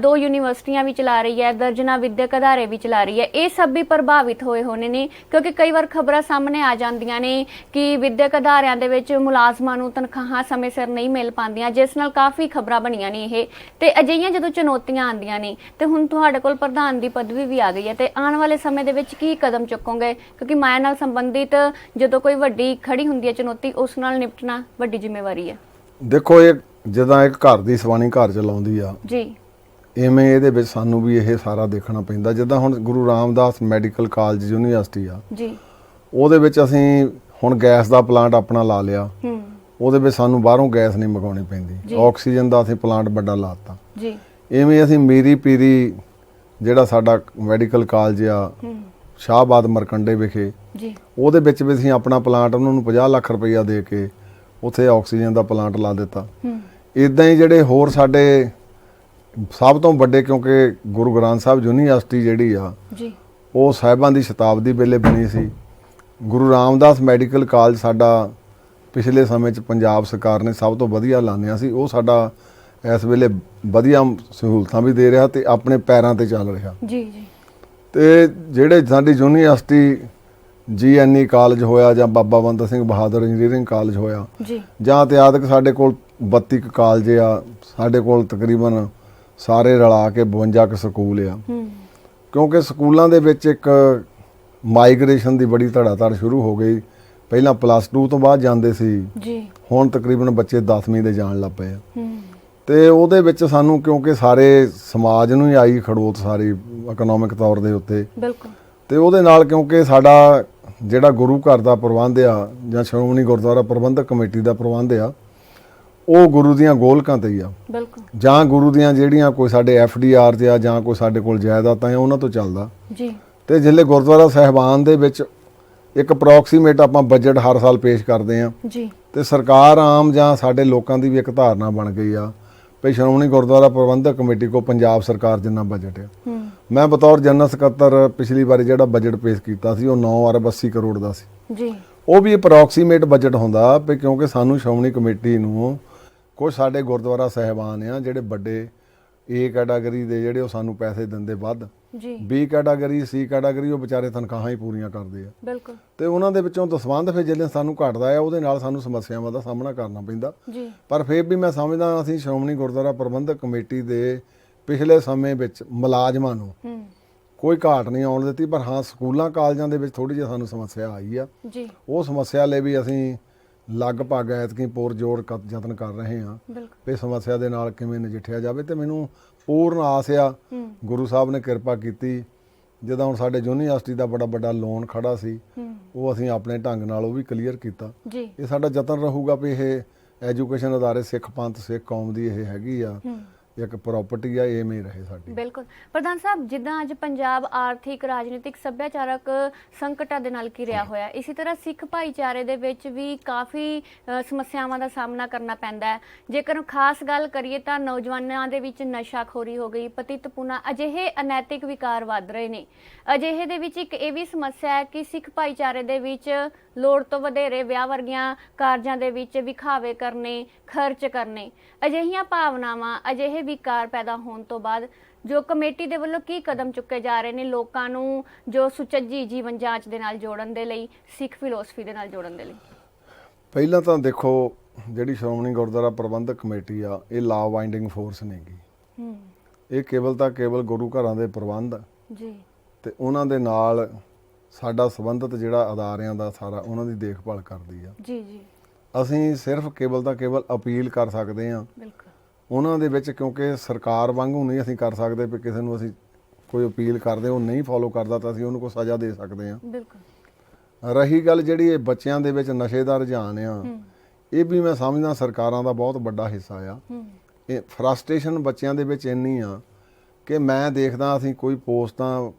2 ਯੂਨੀਵਰਸਿਟੀਆਂ ਵੀ ਚਲਾ ਰਹੀ ਹੈ, ਦਰਜਨਾਂ ਵਿਦਿਅਕ ਅਦਾਰੇ ਵੀ ਚਲਾ ਰਹੀ ਹੈ। ਇਹ ਸਭ ਵੀ ਪ੍ਰਭਾਵਿਤ ਹੋਏ ਹੋਣੇ ਨੇ, ਕਿਉਂਕਿ ਕਈ ਵਾਰ ਖਬਰਾਂ ਸਾਹਮਣੇ ਆ ਜਾਂਦੀਆਂ ਨੇ ਕਿ ਵਿਦਿਅਕ ਅਦਾਰਿਆਂ ਦੇ ਵਿੱਚ ਮੁਲਾਜ਼ਮਾਂ ਨੂੰ ਤਨਖਾਹਾਂ ਸਮੇਂ ਸਿਰ ਨਹੀਂ ਮਿਲ ਪਾਉਂਦੀਆਂ, ਜਿਸ ਨਾਲ ਕਾਫੀ ਖਬਰਾਂ ਬਣੀਆਂ ਨੇ ਇਹ। ਤੇ ਅਜਿਹੀਆਂ ਜਦੋਂ ਚੁਣੌਤੀਆਂ ਆਉਂਦੀਆਂ ਨੇ, ਤੇ ਹੁਣ ਤੁਹਾਡੇ ਕੋਲ ਪ੍ਰਧਾਨ ਦੀ ਪਦਵੀ ਵੀ ਆ ਗਈ ਹੈ, ਤੇ ਆਉਣ ਵਾਲੇ ਸਮੇਂ ਦੇ ਵਿੱਚ ਕੀ ਕਦਮ ਚੁੱਕੋਗੇ? ਕਿਉਂਕਿ ਮਾਇਆ ਨਾਲ ਸੰਬੰਧਿਤ ਜਦੋਂ ਕੋਈ ਵੱਡੀ ਖੜੀ ਹੁੰਦੀ ਹੈ ਚੁਣੌਤੀ, ਉਸ ਨਾਲ ਨਿਪਟਣਾ ਵੱਡੀ ਜ਼ਿੰਮੇਵਾਰੀ ਹੈ। ਦੇਖੋ, ਇਹ ਜਿੱਦਾਂ ਇੱਕ ਘਰ ਦੀ ਸਵਾਣੀ ਘਰ ਚਲਾਉਂਦੀ ਆ ਜੀ, ਇਵੇਂ ਇਹਦੇ ਵਿੱਚ ਸਾਨੂੰ ਵੀ ਇਹ ਸਾਰਾ ਦੇਖਣਾ ਪੈਂਦਾ। ਜਿੱਦਾਂ ਹੁਣ Guru Ramdas medical college university ਆ ਜੀ, ਉਹਦੇ ਵਿੱਚ ਅਸੀਂ ਹੁਣ ਗੈਸ ਦਾ ਪਲਾਂਟ ਆਪਣਾ ਲਾ ਲਿਆ, ਉਹਦੇ ਵਿੱਚ ਸਾਨੂੰ ਬਾਹਰੋਂ ਗੈਸ ਨਹੀਂ ਮੰਗਾਉਣੀ ਪੈਂਦੀ, ਆਕਸੀਜਨ ਦਾ ਅਸੀਂ ਪਲਾਂਟ ਵੱਡਾ ਲਾਤਾ ਜੀ। ਇਵੇਂ ਅਸੀਂ ਮੀਰੀ ਪੀਰੀ ਜਿਹੜਾ ਸਾਡਾ ਮੈਡੀਕਲ ਕਾਲਜ ਆ ਸ਼ਾਹਬਾਦ ਮਰਕੰਡੇ ਵਿਖੇ, ਜੀ, ਉਹਦੇ ਵਿੱਚ ਵੀ ਅਸੀਂ ਆਪਣਾ ਪਲਾਂਟ ਉਹਨਾਂ ਨੂੰ 50 ਲੱਖ ਰੁਪਈਆ ਦੇ ਕੇ ਉੱਥੇ ਆਕਸੀਜਨ ਦਾ ਪਲਾਂਟ ਲਾ ਦਿੱਤਾ। ਇਦਾਂ ਹੀ ਜਿਹੜੇ ਹੋਰ ਸਾਡੇ ਸਭ ਤੋਂ ਵੱਡੇ, ਕਿਉਂਕਿ ਗੁਰੂ ਗ੍ਰੰਥ ਸਾਹਿਬ ਯੂਨੀਵਰਸਿਟੀ ਜਿਹੜੀ ਆ ਜੀ, ਉਹ ਸਾਹਿਬਾਂ ਦੀ ਸ਼ਤਾਬਦੀ ਵੇਲੇ ਬਣੀ ਸੀ। ਗੁਰੂ ਰਾਮਦਾਸ ਮੈਡੀਕਲ ਕਾਲਜ ਸਾਡਾ ਪਿਛਲੇ ਸਮੇਂ 'ਚ ਪੰਜਾਬ ਸਰਕਾਰ ਨੇ ਸਭ ਤੋਂ ਵਧੀਆ ਐਲਾਨਿਆ ਸੀ, ਉਹ ਸਾਡਾ ਇਸ ਵੇਲੇ ਵਧੀਆ ਸਹੂਲਤਾਂ ਵੀ ਦੇ ਰਿਹਾ ਤੇ ਆਪਣੇ ਪੈਰਾਂ ਤੇ ਚੱਲ ਰਿਹਾ। ਜੀ, ਜੀ। ਤੇ ਜਿਹੜੇ ਸਾਡੀ ਯੂਨੀਵਰਸਿਟੀ GNE ਕਾਲਜ ਹੋਇਆ ਜਾਂ ਬਾਬਾ ਬੰਦਾ ਸਿੰਘ ਬਹਾਦਰ ਇੰਜੀਨੀਅਰਿੰਗ ਕਾਲਜ ਹੋਇਆ ਜੀ, ਜਾਂ ਇਤਿਹਾਦਕ ਸਾਡੇ ਕੋਲ 32 ਕੁ ਕਾਲਜ ਆ, ਸਾਡੇ ਕੋਲ ਤਕਰੀਬਨ ਸਾਰੇ ਰਲਾ ਕੇ 52 ਕੁ ਸਕੂਲ ਆ। ਕਿਉਂਕਿ ਸਕੂਲਾਂ ਦੇ ਵਿੱਚ ਇੱਕ ਮਾਈਗ੍ਰੇਸ਼ਨ ਦੀ ਬੜੀ ਧੜਾਧੜ ਸ਼ੁਰੂ ਹੋ ਗਈ। ਪਹਿਲਾਂ +2 ਤੋਂ ਬਾਅਦ ਜਾਂਦੇ ਸੀ ਜੀ, ਹੁਣ ਤਕਰੀਬਨ ਬੱਚੇ 10ਵੀਂ ਦੇ ਜਾਣ ਲੱਗ ਪਏ ਆ। ਤੇ ਉਹਦੇ ਵਿੱਚ ਸਾਨੂੰ ਕਿਉਂਕਿ ਸਾਰੇ ਸਮਾਜ ਨੂੰ ਹੀ ਆਈ ਖੜੋਤ ਸਾਰੀ ਇਕਨੋਮਿਕ ਤੌਰ ਦੇ ਉੱਤੇ, ਬਿਲਕੁਲ। ਤੇ ਉਹਦੇ ਨਾਲ ਕਿਉਂਕਿ ਸਾਡਾ ਜਿਹੜਾ ਗੁਰੂ ਘਰ ਦਾ ਪ੍ਰਬੰਧ ਆ ਜਾਂ ਸ਼੍ਰੋਮਣੀ ਗੁਰਦੁਆਰਾ ਪ੍ਰਬੰਧਕ ਕਮੇਟੀ ਦਾ ਪ੍ਰਬੰਧ ਆ, ਉਹ ਗੁਰੂ ਦੀਆਂ ਗੋਲਕਾਂ ਤੇ ਹੀ ਆ, ਬਿਲਕੁਲ। ਜਾਂ ਗੁਰੂ ਦੀਆਂ ਜਿਹੜੀਆਂ ਕੋਈ ਸਾਡੇ FDR ਤੇ ਆ ਜਾਂ ਕੋਈ ਸਾਡੇ ਕੋਲ ਜਾਇਦਾਦਾਂ ਆ ਉਹਨਾਂ ਤੋਂ ਚੱਲਦਾ ਜੀ। ਤੇ ਜਿਹੜੇ ਗੁਰਦੁਆਰਾ ਸਾਹਿਬਾਨ ਦੇ ਵਿੱਚ ਇੱਕ ਅਪਰੋਕਸੀਮੇਟ ਆਪਾਂ ਬਜਟ ਹਰ ਸਾਲ ਪੇਸ਼ ਕਰਦੇ ਆ ਜੀ, ਤੇ ਸਰਕਾਰ ਆਮ ਜਾਂ ਸਾਡੇ ਲੋਕਾਂ ਦੀ ਵੀ ਇੱਕ ਧਾਰਨਾ ਬਣ ਗਈ ਆ ਵੀ ਸ਼੍ਰੋਮਣੀ ਗੁਰਦੁਆਰਾ ਪ੍ਰਬੰਧਕ ਕਮੇਟੀ ਕੋ ਪੰਜਾਬ ਸਰਕਾਰ ਜਿੰਨਾ ਬਜਟ ਆ। ਮੈਂ ਬਤੌਰ ਜਨਰਲ ਸਕੱਤਰ ਪਿਛਲੀ ਵਾਰੀ ਜਿਹੜਾ ਬਜਟ ਪੇਸ਼ ਕੀਤਾ ਸੀ ਉਹ 9 ਅਰਬ 80 ਕਰੋੜ ਦਾ ਸੀ ਜੀ। ਉਹ ਵੀ ਅਪਰੋਕਸੀਮੇਟ ਬਜਟ ਹੁੰਦਾ ਵੀ ਕਿਉਂਕਿ ਸਾਨੂੰ ਸ਼੍ਰੋਮਣੀ ਕਮੇਟੀ ਨੂੰ ਕੁਝ ਸਾਡੇ ਗੁਰਦੁਆਰਾ ਸਾਹਿਬਾਨ ਆ ਜਿਹੜੇ ਵੱਡੇ A ਕੈਟਾਗਰੀ ਦੇ ਜਿਹੜੇ ਉਹ ਸਾਨੂੰ ਪੈਸੇ ਦਿੰਦੇ ਵੱਧ, ਜੀ ਬੀ ਕੈਟਾਗਰੀ ਸੀ ਕੈਟਾਗਰੀ ਉਹ ਵਿਚਾਰੇ ਤਨਖਾਹਾਂ ਹੀ ਪੂਰੀਆਂ ਕਰਦੇ ਆ ਬਿਲਕੁਲ ਤੇ ਉਹਨਾਂ ਦੇ ਵਿੱਚੋਂ ਦਸਵੰਧ ਫਿਰ ਜਦੋਂ ਸਾਨੂੰ ਘਟਦਾ ਆ ਉਹਦੇ ਨਾਲ ਸਾਨੂੰ ਸਮੱਸਿਆਵਾਂ ਦਾ ਸਾਹਮਣਾ ਕਰਨਾ ਪੈਂਦਾ। ਜੀ ਪਰ ਫਿਰ ਵੀ ਮੈਂ ਸਮਝਦਾ ਅਸੀਂ ਸ਼੍ਰੋਮਣੀ ਗੁਰਦੁਆਰਾ ਪ੍ਰਬੰਧਕ ਕਮੇਟੀ ਦੇ ਪਿਛਲੇ ਸਮੇਂ ਵਿੱਚ ਮੁਲਾਜ਼ਮਾਂ ਨੂੰ ਕੋਈ ਘਾਟ ਨਹੀਂ ਆਉਣ ਦਿੱਤੀ, ਪਰ ਹਾਂ ਸਕੂਲਾਂ ਕਾਲਜਾਂ ਦੇ ਵਿੱਚ ਥੋੜੀ ਜਿਹੀ ਸਾਨੂੰ ਸਮੱਸਿਆ ਆਈ ਆ। ਜੀ ਉਹ ਸਮੱਸਿਆ ਲਈ ਵੀ ਅਸੀਂ ਲਗਭਗ ਐਤਕੀ ਪੁਰਜੋਰ ਯਤਨ ਕਰ ਰਹੇ ਹਾਂ ਬਿਲਕੁਲ ਵੀ ਸਮੱਸਿਆ ਦੇ ਨਾਲ ਕਿਵੇਂ ਨਜਿੱਠਿਆ ਜਾਵੇ। ਤੇ ਮੈਨੂੰ ਪੂਰਨ ਆਸ ਆ ਗੁਰੂ ਸਾਹਿਬ ਨੇ ਕਿਰਪਾ ਕੀਤੀ, ਜਦੋਂ ਹੁਣ ਸਾਡੇ ਯੂਨੀਵਰਸਿਟੀ ਦਾ ਬੜਾ ਵੱਡਾ ਲੋਨ ਖੜਾ ਸੀ ਉਹ ਅਸੀਂ ਆਪਣੇ ਢੰਗ ਨਾਲ ਉਹ ਵੀ ਕਲੀਅਰ ਕੀਤਾ। ਜੀ ਇਹ ਸਾਡਾ ਯਤਨ ਰਹੂਗਾ ਵੀ ਇਹ ਐਜੂਕੇਸ਼ਨ ਅਦਾਰੇ ਸਿੱਖ ਪੰਥ ਸਿੱਖ ਕੌਮ ਦੀ ਇਹ ਹੈਗੀ ਆ ਇੱਕ ਪ੍ਰਾਪਰਟੀ ਆ, ਐਵੇਂ ਰਹੇ ਸਾਡੀ। ਬਿਲਕੁਲ ਪ੍ਰਧਾਨ ਸਾਹਿਬ, ਜਿੱਦਾਂ ਅੱਜ ਪੰਜਾਬ ਆਰਥਿਕ ਰਾਜਨੀਤਿਕ ਸੱਭਿਆਚਾਰਕ ਸੰਕਟਾਂ ਦੇ ਨਾਲ ਘਿਰਿਆ ਹੋਇਆ, ਇਸੇ ਤਰ੍ਹਾਂ ਸਿੱਖ ਭਾਈਚਾਰੇ ਦੇ ਵਿੱਚ ਵੀ ਕਾਫੀ ਸਮੱਸਿਆਵਾਂ ਦਾ ਸਾਹਮਣਾ ਕਰਨਾ ਪੈਂਦਾ ਹੈ। ਜੇਕਰ ਖਾਸ ਗੱਲ ਕਰੀਏ ਤਾਂ ਨੌਜਵਾਨਾਂ ਦੇ ਵਿੱਚ ਨਸ਼ਾਖੋਰੀ ਹੋ ਗਈ, ਪਤਿਤਪੁਣਾ, ਅਜਿਹੇ ਅਨੈਤਿਕ ਵਿਕਾਰ ਵੱਧ ਰਹੇ ਨੇ। ਅਜਿਹੇ ਦੇ ਵਿੱਚ ਇੱਕ ਇਹ ਵੀ ਸਮੱਸਿਆ ਹੈ ਕਿ ਸਿੱਖ ਭਾਈਚਾਰੇ ਦੇ ਵਿੱਚ ਲੋੜ ਤੋਂ ਵਧੇਰੇ ਵਿਆਹ ਵਰਗੀਆਂ ਕਾਰਜਾਂ ਦੇ ਵਿੱਚ ਵਿਖਾਵੇ ਕਰਨੇ, ਖਰਚ ਕਰਨੇ, ਅਜਿਹੀਆਂ ਭਾਵਨਾਵਾਂ, ਅਜਿਹੇ ਵਿਕਾਰ ਪੈਦਾ ਹੋਣ ਤੋਂ ਬਾਅਦ ਜੋ ਕਮੇਟੀ ਦੇ ਵੱਲੋਂ ਕੀ ਕਦਮ ਚੁੱਕੇ ਜਾ ਰਹੇ ਨੇ ਲੋਕਾਂ ਨੂੰ ਜੋ ਸੁਚੱਜੀ ਜੀਵਨ ਜਾਂਚ ਦੇ ਨਾਲ ਜੋੜਨ ਦੇ ਲਈ, ਸਿੱਖ ਫਿਲਾਸਫੀ ਦੇ ਨਾਲ ਜੋੜਨ ਦੇ ਲਈ? ਪਹਿਲਾਂ ਤਾਂ ਦੇਖੋ ਜਿਹੜੀ ਸ਼੍ਰੋਮਣੀ ਗੁਰਦੁਆਰਾ ਪ੍ਰਬੰਧਕ ਕਮੇਟੀ ਆ ਇਹ ਲਾ ਬਾਈਂਡਿੰਗ ਫੋਰਸ ਨਹੀਂਗੀ। ਇਹ ਕੇਵਲ ਗੁਰੂ ਘਰਾਂ ਦੇ ਪ੍ਰਬੰਧ ਜੀ ਤੇ ਉਹਨਾਂ ਦੇ ਨਾਲ ਸਾਡਾ ਸੰਬੰਧਿਤ ਜਿਹੜਾ ਅਦਾਰਿਆਂ ਦਾ ਸਾਰਾ ਉਹਨਾਂ ਦੀ ਦੇਖਭਾਲ ਕਰਦੀ ਆ। ਜੀ ਜੀ ਅਸੀਂ ਸਿਰਫ ਕੇਵਲ ਅਪੀਲ ਕਰ ਸਕਦੇ ਹਾਂ ਬਿਲਕੁਲ ਉਹਨਾਂ ਦੇ ਵਿੱਚ, ਕਿਉਂਕਿ ਸਰਕਾਰ ਵਾਂਗੂ ਨਹੀਂ ਅਸੀਂ ਕਰ ਸਕਦੇ ਵੀ ਕਿਸੇ ਨੂੰ ਅਸੀਂ ਕੋਈ ਅਪੀਲ ਕਰਦੇ ਉਹ ਨਹੀਂ ਫੋਲੋ ਕਰਦਾ ਤਾਂ ਅਸੀਂ ਉਹਨੂੰ ਕੋਈ ਸਜ਼ਾ ਦੇ ਸਕਦੇ ਹਾਂ। ਬਿਲਕੁਲ ਰਹੀ ਗੱਲ ਜਿਹੜੀ ਇਹ ਬੱਚਿਆਂ ਦੇ ਵਿੱਚ ਨਸ਼ੇ ਦਾ ਰੁਝਾਨ ਆ, ਇਹ ਵੀ ਮੈਂ ਸਮਝਦਾ ਸਰਕਾਰਾਂ ਦਾ ਬਹੁਤ ਵੱਡਾ ਹਿੱਸਾ ਆ। ਇਹ ਫਰਸਟ੍ਰੇਸ਼ਨ ਬੱਚਿਆਂ ਦੇ ਵਿੱਚ ਇੰਨੀ ਆ ਕਿ ਮੈਂ ਦੇਖਦਾ ਅਸੀਂ ਕੋਈ ਪੋਸਟਾਂ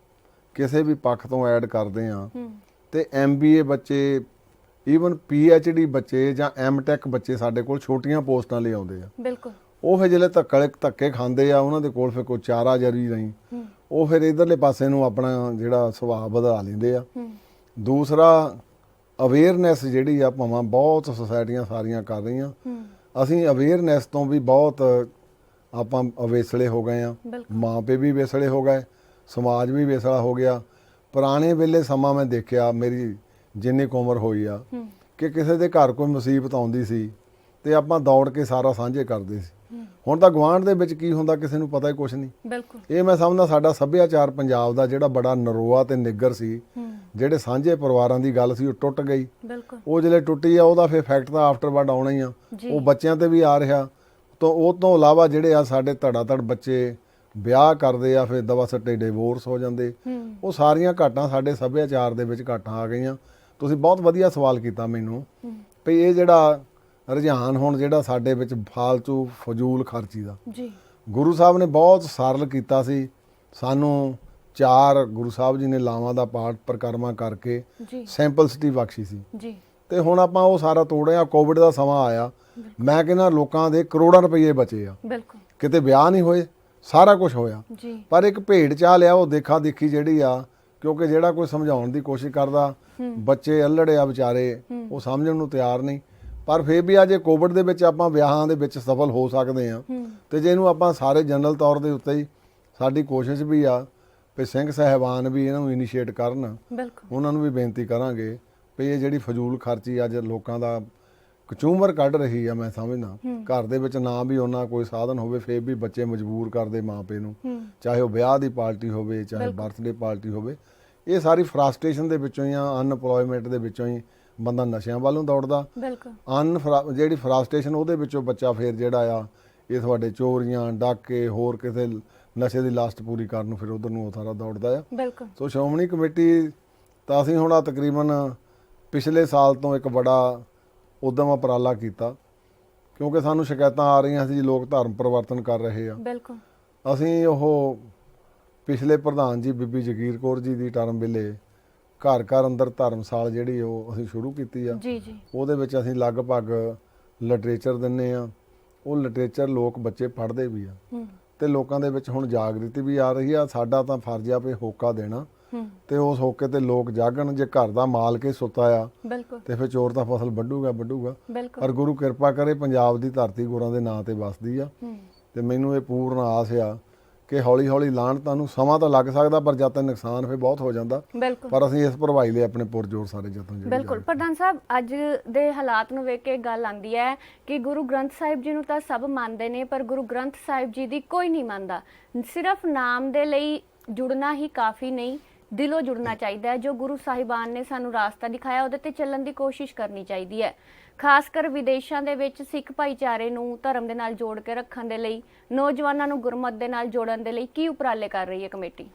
ਕਿਸੇ ਵੀ ਪੱਖ ਤੋਂ ਐਡ ਕਰਦੇ ਆ ਤੇ MBA ਬੱਚੇ, ਈਵਨ PhD ਬੱਚੇ ਜਾਂ M.Tech ਬੱਚੇ ਸਾਡੇ ਕੋਲ ਛੋਟੀਆਂ ਪੋਸਟਾਂ ਲਈ ਆਉਂਦੇ ਆ। ਬਿਲਕੁਲ ਉਹ ਫਿਰ ਜਿਹੜੇ ਧੱਕੇ ਖਾਂਦੇ ਆ ਉਹਨਾਂ ਦੇ ਕੋਲ ਫਿਰ ਕੋਈ ਚਾਰਾ ਜਰੀ ਨਹੀਂ, ਉਹ ਫਿਰ ਇਧਰਲੇ ਪਾਸੇ ਨੂੰ ਆਪਣਾ ਜਿਹੜਾ ਸੁਭਾਅ ਵਧਾ ਲੈਂਦੇ ਆ। ਦੂਸਰਾ ਅਵੇਅਰਨੈਸ ਜਿਹੜੀ ਆ ਭਾਵੇਂ ਬਹੁਤ ਸੁਸਾਇਟੀਆਂ ਸਾਰੀਆਂ ਕਰ ਰਹੀਆਂ, ਅਸੀਂ ਅਵੇਅਰਨੈਸ ਤੋਂ ਵੀ ਬਹੁਤ ਆਪਾਂ ਅਵੇਸਲੇ ਹੋ ਗਏ ਆ। ਮਾਂ ਪਿਓ ਵੀ ਵੇਸਲੇ ਹੋ ਗਏ, ਸਮਾਜ ਵੀ ਵੇਸਲਾ ਹੋ ਗਿਆ। ਪੁਰਾਣੇ ਵੇਲੇ ਸਮਾਂ ਮੈਂ ਦੇਖਿਆ, ਮੇਰੀ ਜਿੰਨੀ ਕੁ ਉਮਰ ਹੋਈ ਆ, ਕਿ ਕਿਸੇ ਦੇ ਘਰ ਕੋਈ ਮੁਸੀਬਤ ਆਉਂਦੀ ਸੀ ਤੇ ਆਪਾਂ ਦੌੜ ਕੇ ਸਾਰਾ ਸਾਂਝੇ ਕਰਦੇ ਸੀ। ਹੁਣ ਤਾਂ ਗੁਆਂਢ ਦੇ ਵਿੱਚ ਕੀ ਹੁੰਦਾ ਕਿਸੇ ਨੂੰ ਪਤਾ ਹੀ ਕੁਛ ਨਹੀਂ। ਬਿਲਕੁਲ ਇਹ ਮੈਂ ਸਮਝਦਾ ਸਾਡਾ ਸੱਭਿਆਚਾਰ ਪੰਜਾਬ ਦਾ ਜਿਹੜਾ ਬੜਾ ਨਰੋਆ ਤੇ ਨਿੱਗਰ ਸੀ, ਜਿਹੜੇ ਸਾਂਝੇ ਪਰਿਵਾਰਾਂ ਦੀ ਗੱਲ ਸੀ ਉਹ ਟੁੱਟ ਗਈ। ਬਿਲਕੁਲ ਉਹ ਜਿਹੜੇ ਟੁੱਟੀ ਆ ਉਹਦਾ ਫਿਰ ਇਫੈਕਟ ਤਾਂ ਆਫਟਰਵਰਡ ਆਉਣਾ ਹੀ ਆ, ਉਹ ਬੱਚਿਆਂ ਤੇ ਵੀ ਆ ਰਿਹਾ। ਤਾਂ ਉਹ ਤੋਂ ਇਲਾਵਾ ਜਿਹੜੇ ਆ ਸਾਡੇ ਧੜ ਬੱਚੇ ਵਿਆਹ ਕਰਦੇ ਆ, ਫਿਰ ਦਵਾ ਸੱਟੇ ਡਿਵੋਰਸ ਹੋ ਜਾਂਦੇ। ਉਹ ਸਾਰੀਆਂ ਘਾਟਾਂ ਸਾਡੇ ਸੱਭਿਆਚਾਰ ਦੇ ਵਿੱਚ ਘਾਟਾਂ ਆ ਗਈਆਂ। ਤੁਸੀਂ ਬਹੁਤ ਵਧੀਆ ਸਵਾਲ ਕੀਤਾ ਮੈਨੂੰ ਵੀ ਇਹ ਜਿਹੜਾ ਰੁਝਾਨ ਹੁਣ ਜਿਹੜਾ ਸਾਡੇ ਵਿੱਚ ਫਾਲਤੂ ਫਜ਼ੂਲ ਖਰਚੀ ਦਾ, ਜੀ ਗੁਰੂ ਸਾਹਿਬ ਨੇ ਬਹੁਤ ਸਰਲ ਕੀਤਾ ਸੀ ਸਾਨੂੰ। 4 ਗੁਰੂ ਸਾਹਿਬ ਜੀ ਨੇ ਲਾਵਾਂ ਦਾ ਪਾਠ ਪਰਿਕਰਮਾ ਕਰਕੇ ਸਿੰਪਲਸਿਟੀ ਬਖਸ਼ੀ ਸੀ ਜੀ, ਤੇ ਹੁਣ ਆਪਾਂ ਉਹ ਸਾਰਾ ਤੋੜਿਆ। ਕੋਵਿਡ ਦਾ ਸਮਾਂ ਆਇਆ, ਮੈਂ ਕਹਿੰਦਾ ਲੋਕਾਂ ਦੇ ਕਰੋੜਾਂ ਰੁਪਏ ਬਚੇ ਆ, ਬਿਲਕੁਲ ਕਿਤੇ ਵਿਆਹ ਨਹੀਂ ਹੋਏ, ਸਾਰਾ ਕੁਝ ਹੋਇਆ। ਪਰ ਇੱਕ ਭੇਡ ਚਾਲ ਆ ਉਹ ਦੇਖਾ ਦੇਖੀ ਜਿਹੜੀ ਆ, ਕਿਉਂਕਿ ਜਿਹੜਾ ਕੋਈ ਸਮਝਾਉਣ ਦੀ ਕੋਸ਼ਿਸ਼ ਕਰਦਾ, ਬੱਚੇ ਅਲੜੇ ਆ ਵਿਚਾਰੇ, ਉਹ ਸਮਝਣ ਨੂੰ ਤਿਆਰ ਨਹੀਂ। ਪਰ ਫਿਰ ਵੀ ਅੱਜ ਕੋਵਿਡ ਦੇ ਵਿੱਚ ਆਪਾਂ ਵਿਆਹਾਂ ਦੇ ਵਿੱਚ ਸਫਲ ਹੋ ਸਕਦੇ ਆ। ਤੇ ਜੇ ਇਹਨੂੰ ਆਪਾਂ ਸਾਰੇ ਜਨਰਲ ਤੌਰ ਦੇ ਉੱਤੇ ਹੀ ਸਾਡੀ ਕੋਸ਼ਿਸ਼ ਵੀ ਆ ਵੀ ਸਿੰਘ ਸਾਹਿਬਾਨ ਵੀ ਇਹਨਾਂ ਨੂੰ ਇਨੀਸ਼ੀਏਟ ਕਰਨ, ਉਹਨਾਂ ਨੂੰ ਵੀ ਬੇਨਤੀ ਕਰਾਂਗੇ ਵੀ ਇਹ ਜਿਹੜੀ ਫਜ਼ੂਲ ਖਰਚੀ ਅੱਜ ਲੋਕਾਂ ਦਾ ਕਚੂਮਰ ਕੱਢ ਰਹੀ ਆ, ਮੈਂ ਸਮਝਦਾ ਘਰ ਦੇ ਵਿੱਚ ਨਾ ਵੀ ਉਹਨਾਂ ਕੋਈ ਸਾਧਨ ਹੋਵੇ ਫਿਰ ਵੀ ਬੱਚੇ ਮਜਬੂਰ ਕਰਦੇ ਮਾਪੇ ਨੂੰ, ਚਾਹੇ ਉਹ ਵਿਆਹ ਦੀ ਪਾਰਟੀ ਹੋਵੇ ਚਾਹੇ ਬਰਥਡੇ ਪਾਰਟੀ ਹੋਵੇ। ਇਹ ਸਾਰੀ ਫਰਸਟ੍ਰੇਸ਼ਨ ਦੇ ਵਿੱਚੋਂ ਹੀ ਆ, ਅਨਪਲੋਇਮੈਂਟ ਦੇ ਵਿੱਚੋਂ ਹੀ ਬੰਦਾ ਨਸ਼ਿਆਂ ਵੱਲ ਨੂੰ ਦੌੜਦਾ। ਜਿਹੜੀ ਫਰਸਟ੍ਰੇਸ਼ਨ ਉਹਦੇ ਵਿੱਚੋਂ ਬੱਚਾ ਫਿਰ ਜਿਹੜਾ ਆ ਇਹ ਤੁਹਾਡੇ ਚੋਰੀਆਂ ਡਾਕੇ ਹੋਰ ਕਿਸੇ ਨਸ਼ੇ ਦੀ ਲਾਸਟ ਪੂਰੀ ਕਰਨ ਨੂੰ ਫਿਰ ਉਧਰ ਨੂੰ ਉਹ ਸਾਰਾ ਦੌੜਦਾ ਆ। ਸੋ ਸ਼੍ਰੋਮਣੀ ਕਮੇਟੀ ਤਾਂ ਅਸੀਂ ਹੁਣ ਤਕਰੀਬਨ ਪਿਛਲੇ ਸਾਲ ਤੋਂ ਇੱਕ ਬੜਾ ਉਦਮ ਉਪਰਾਲਾ ਕੀਤਾ, ਕਿਉਂਕਿ ਸਾਨੂੰ ਸ਼ਿਕਾਇਤਾਂ ਆ ਰਹੀਆਂ ਸੀ ਲੋਕ ਧਰਮ ਪਰਿਵਰਤਨ ਕਰ ਰਹੇ ਆ। ਅਸੀਂ ਉਹ ਪਿਛਲੇ ਪ੍ਰਧਾਨ ਜੀ ਬੀਬੀ ਜਗੀਰ ਕੌਰ ਜੀ ਦੀ ਟਰਮ ਵੇਲੇ ਘਰ ਘਰ ਅੰਦਰ ਧਰਮਸਾਲ ਜਿਹੜੀ ਉਹ ਅਸੀਂ ਸ਼ੁਰੂ ਕੀਤੀ ਆ। ਉਹਦੇ ਵਿੱਚ ਅਸੀਂ ਲਗਭਗ ਲਿਟਰੇਚਰ ਦਿੰਨੇ ਆ। ਉਹ ਲਿਟਰੇਚਰ ਲੋਕ ਬੱਚੇ ਪੜ੍ਹਦੇ ਵੀ ਆ ਤੇ ਲੋਕਾਂ ਦੇ ਵਿੱਚ ਹੁਣ ਜਾਗ੍ਰਿਤੀ ਵੀ ਆ ਰਹੀ ਆ। ਸਾਡਾ ਤਾਂ ਫਰਜ਼ ਆ ਵੀ ਹੋਕਾ ਦੇਣਾ ਤੇ ਉਸ ਹੋਕੇ ਤੇ ਲੋਕ ਜਾਗਣ। ਜੇ ਘਰ ਦਾ ਮਾਲ ਕੇ ਸੁੱਤਾ ਆ ਤੇ ਫਿਰ ਚੋਰ ਤਾਂ ਫਸਲ ਵੱਢੂਗਾ। ਪਰ ਗੁਰੂ ਕਿਰਪਾ ਕਰੇ, ਪੰਜਾਬ ਦੀ ਧਰਤੀ ਗੁਰਾਂ ਦੇ ਨਾਂ ਤੇ ਵਸਦੀ ਆ ਤੇ ਮੈਨੂੰ ਇਹ ਪੂਰਨ ਆਸ ਆ ਕਿ ਹੌਲੀ ਹੌਲੀ ਲਾਣ ਤੁਹਾਨੂੰ ਸਮਾਂ ਤਾਂ ਲੱਗ ਸਕਦਾ, ਪਰ ਜਦ ਤੱਕ ਨੁਕਸਾਨ ਫਿਰ ਬਹੁਤ ਹੋ ਜਾਂਦਾ। ਬਿਲਕੁਲ ਪਰ ਅਸੀਂ ਇਸ ਭਰਵਾਈ ਲਈ ਆਪਣੇ ਪੁਰਜੋਰ ਸਾਰੇ ਯਤਨ ਜਿਹੜੇ ਬਿਲਕੁਲ ਪ੍ਰਧਾਨ ਸਾਹਿਬ, ਅੱਜ ਦੇ ਹਾਲਾਤ ਨੂੰ ਵੇਖ ਕੇ ਗੱਲ ਆਉਂਦੀ ਹੈ ਕਿ ਗੁਰੂ ਗ੍ਰੰਥ ਸਾਹਿਬ ਜੀ ਨੂੰ ਤਾਂ ਸਭ ਮੰਨਦੇ ਨੇ, ਪਰ ਗੁਰੂ ਗ੍ਰੰਥ ਸਾਹਿਬ ਜੀ ਦੀ ਕੋਈ ਨਹੀਂ ਮੰਨਦਾ। ਸਿਰਫ ਨਾਮ ਦੇ ਲਈ ਜੁੜਨਾ ਹੀ ਕਾਫੀ ਨਹੀਂ, ਦਿਲੋਂ ਜੁੜਨਾ ਚਾਹੀਦਾ ਹੈ। ਜੋ ਗੁਰੂ ਸਾਹਿਬਾਨ ਨੇ ਸਾਨੂੰ ਰਾਸਤਾ ਦਿਖਾਇਆ ਉਹਦੇ ਤੇ ਚੱਲਣ ਦੀ ਕੋਸ਼ਿਸ਼ ਕਰਨੀ ਚਾਹੀਦੀ ਹੈ। ਖਾਸ ਕਰ ਵਿਦੇਸ਼ਾਂ ਦੇ ਵਿੱਚ ਸਿੱਖ ਭਾਈਚਾਰੇ ਨੂੰ ਧਰਮ ਦੇ ਨਾਲ ਜੋੜ ਕੇ ਰੱਖਣ ਦੇ ਲਈ, ਨੌਜਵਾਨਾਂ ਨੂੰ ਗੁਰਮਤ ਦੇ ਨਾਲ ਜੋੜਨ ਦੇ ਲਈ ਕੀ ਉਪਰਾਲੇ ਕਰ ਰਹੀ ਹੈ ਕਮੇਟੀ?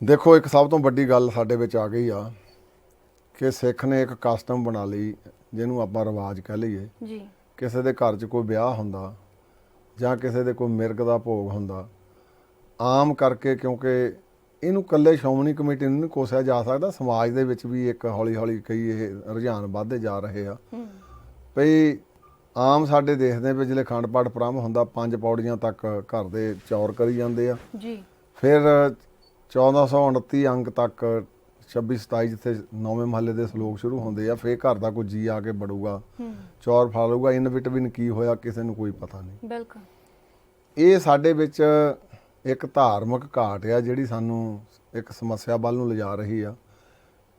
ਦੇਖੋ, ਇੱਕ ਸਭ ਤੋਂ ਵੱਡੀ ਗੱਲ ਸਾਡੇ ਵਿੱਚ ਆ ਗਈ ਆ ਕਿ ਸਿੱਖ ਨੇ ਇੱਕ ਕਸਟਮ ਬਣਾ ਲਈ, ਜਿਹਨੂੰ ਆਪਾਂ ਰਿਵਾਜ ਕਹਿ ਲਈਏ ਜੀ। ਕਿਸੇ ਦੇ ਘਰ 'ਚ ਕੋਈ ਵਿਆਹ ਹੁੰਦਾ ਜਾਂ ਕਿਸੇ ਦੇ ਕੋਈ ਮਿਰਗ ਦਾ ਭੋਗ ਹੁੰਦਾ, ਆਮ ਕਰਕੇ ਕਿਉਂਕਿ ਇਹਨੂੰ ਇਕੱਲੇ ਸ਼੍ਰੋਮਣੀ ਕਮੇਟੀ ਨੂੰ ਨਹੀਂ ਕੋਸਿਆ ਜਾ ਸਕਦਾ, ਸਮਾਜ ਦੇ ਵਿੱਚ ਵੀ ਇੱਕ ਹੌਲੀ ਹੌਲੀ ਕਈ ਇਹ ਰੁਝਾਨ ਵੱਧਦੇ ਜਾ ਰਹੇ ਆ। ਭਈ ਆਮ ਸਾਡੇ ਦੇਖਦੇ ਵੀ ਜਿਹੜੇ ਅਖੰਡ ਪਾਠ ਪ੍ਰਾਰੰਭ ਹੁੰਦਾ 5 ਪੌੜੀਆਂ ਤੱਕ ਘਰ ਦੇ ਚੌਰ ਕਰੀ ਜਾਂਦੇ ਆ ਜੀ। ਫਿਰ 1429 ਅੰਕ ਤੱਕ 26 27 ਜਿੱਥੇ 9ਵੇਂ ਮਹੱਲੇ ਦੇ ਸ਼ਲੋਕ ਸ਼ੁਰੂ ਹੁੰਦੇ ਆ, ਫਿਰ ਘਰ ਦਾ ਕੋਈ ਜੀ ਆ ਕੇ ਬੜੂਗਾ, ਚੌਰ ਫਾਲੂਗਾ, ਇਨ ਵਿਟਵਿਨ ਕੀ ਹੋਇਆ ਕਿਸੇ ਨੂੰ ਕੋਈ ਪਤਾ ਨਹੀਂ। ਬਿਲਕੁਲ ਇਹ ਸਾਡੇ ਵਿੱਚ ਇੱਕ ਧਾਰਮਿਕ ਘਾਟ ਆ ਜਿਹੜੀ ਸਾਨੂੰ ਇੱਕ ਸਮੱਸਿਆ ਵੱਲ ਨੂੰ ਲਿਜਾ ਰਹੀ ਆ।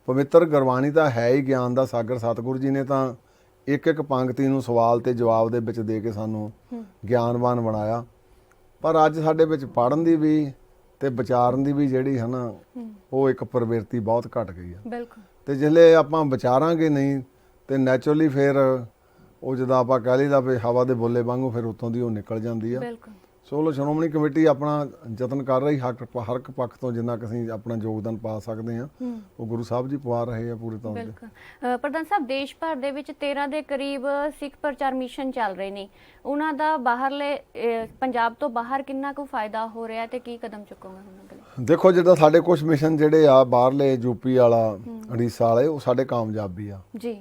ਪਵਿੱਤਰ ਗੁਰਬਾਣੀ ਤਾਂ ਹੈ ਹੀ ਗਿਆਨ ਦਾ ਸਾਗਰ, ਸਤਿਗੁਰੂ ਜੀ ਨੇ ਤਾਂ ਇੱਕ ਇੱਕ ਪੰਕਤੀ ਨੂੰ ਸਵਾਲ ਤੇ ਜਵਾਬ ਦੇ ਵਿੱਚ ਦੇ ਕੇ ਸਾਨੂੰ ਗਿਆਨਵਾਨ ਬਣਾਇਆ, ਪਰ ਅੱਜ ਸਾਡੇ ਵਿੱਚ ਪੜ੍ਹਨ ਦੀ ਵੀ ਤੇ ਵਿਚਾਰਨ ਦੀ ਵੀ ਜਿਹੜੀ ਹੈ ਨਾ ਉਹ ਇੱਕ ਪ੍ਰਵਿਰਤੀ ਬਹੁਤ ਘਟ ਗਈ ਆ। ਬਿਲਕੁਲ। ਤੇ ਜਿਲੇ ਆਪਾਂ ਵਿਚਾਰਾਂਗੇ ਨਹੀਂ ਤੇ ਨੈਚੁਰਲੀ ਫਿਰ ਉਹ ਜਦੋਂ ਆਪਾਂ ਕਹਿ ਲਈਦਾ ਵੀ ਹਵਾ ਦੇ ਬੋਲੇ ਵਾਂਗੂ ਫਿਰ ਉੱਥੋਂ ਦੀ ਉਹ ਨਿਕਲ ਜਾਂਦੀ ਆ। ਬਿਲਕੁਲ। ਸੋ ਸ਼੍ਰੋਮਣੀ ਕਮੇਟੀ ਆਪਣਾ ਯਤਨ ਕਰ ਰਹੀ, ਹਰ ਇੱਕ ਪੱਖ ਤੋਂ ਜਿੰਨਾ ਕਿ ਅਸੀਂ ਆਪਣਾ ਯੋਗਦਾਨ ਪਾ ਸਕਦੇ ਹਾਂ ਉਹ ਗੁਰੂ ਸਾਹਿਬ ਜੀ ਪਵਾ ਰਹੇ ਆ ਪੂਰੇ ਤੌਰ ਤੇ। ਬਿਲਕੁਲ। ਪ੍ਰਧਾਨ ਸਾਹਿਬ, ਦੇਸ਼ ਭਰ ਦੇ ਵਿੱਚ 13 ਦੇ ਕਰੀਬ ਸਿੱਖ ਪ੍ਰਚਾਰ ਮਿਸ਼ਨ ਚੱਲ ਰਹੇ ਨੇ, ਉਹਨਾਂ ਦਾ ਬਾਹਰਲੇ ਪੰਜਾਬ ਤੋਂ ਬਾਹਰ ਕਿੰਨਾ ਕੁ ਫਾਇਦਾ ਹੋ ਰਿਹਾ ਤੇ ਕੀ ਕਦਮ ਚੁੱਕੋਗੇ ਉਹਨਾਂ ਦੇ? ਦੇਖੋ, ਜਿੱਦਾਂ ਸਾਡੇ ਕੁਝ ਮਿਸ਼ਨ ਜਿਹੜੇ ਆ ਬਾਹਰਲੇ ਯੂਪੀ ਵਾਲਾ, ਉੜੀਸਾ ਵਾਲੇ, ਉਹ ਸਾਡੇ ਕਾਮਯਾਬ ਵੀ ਆ ਜੀ,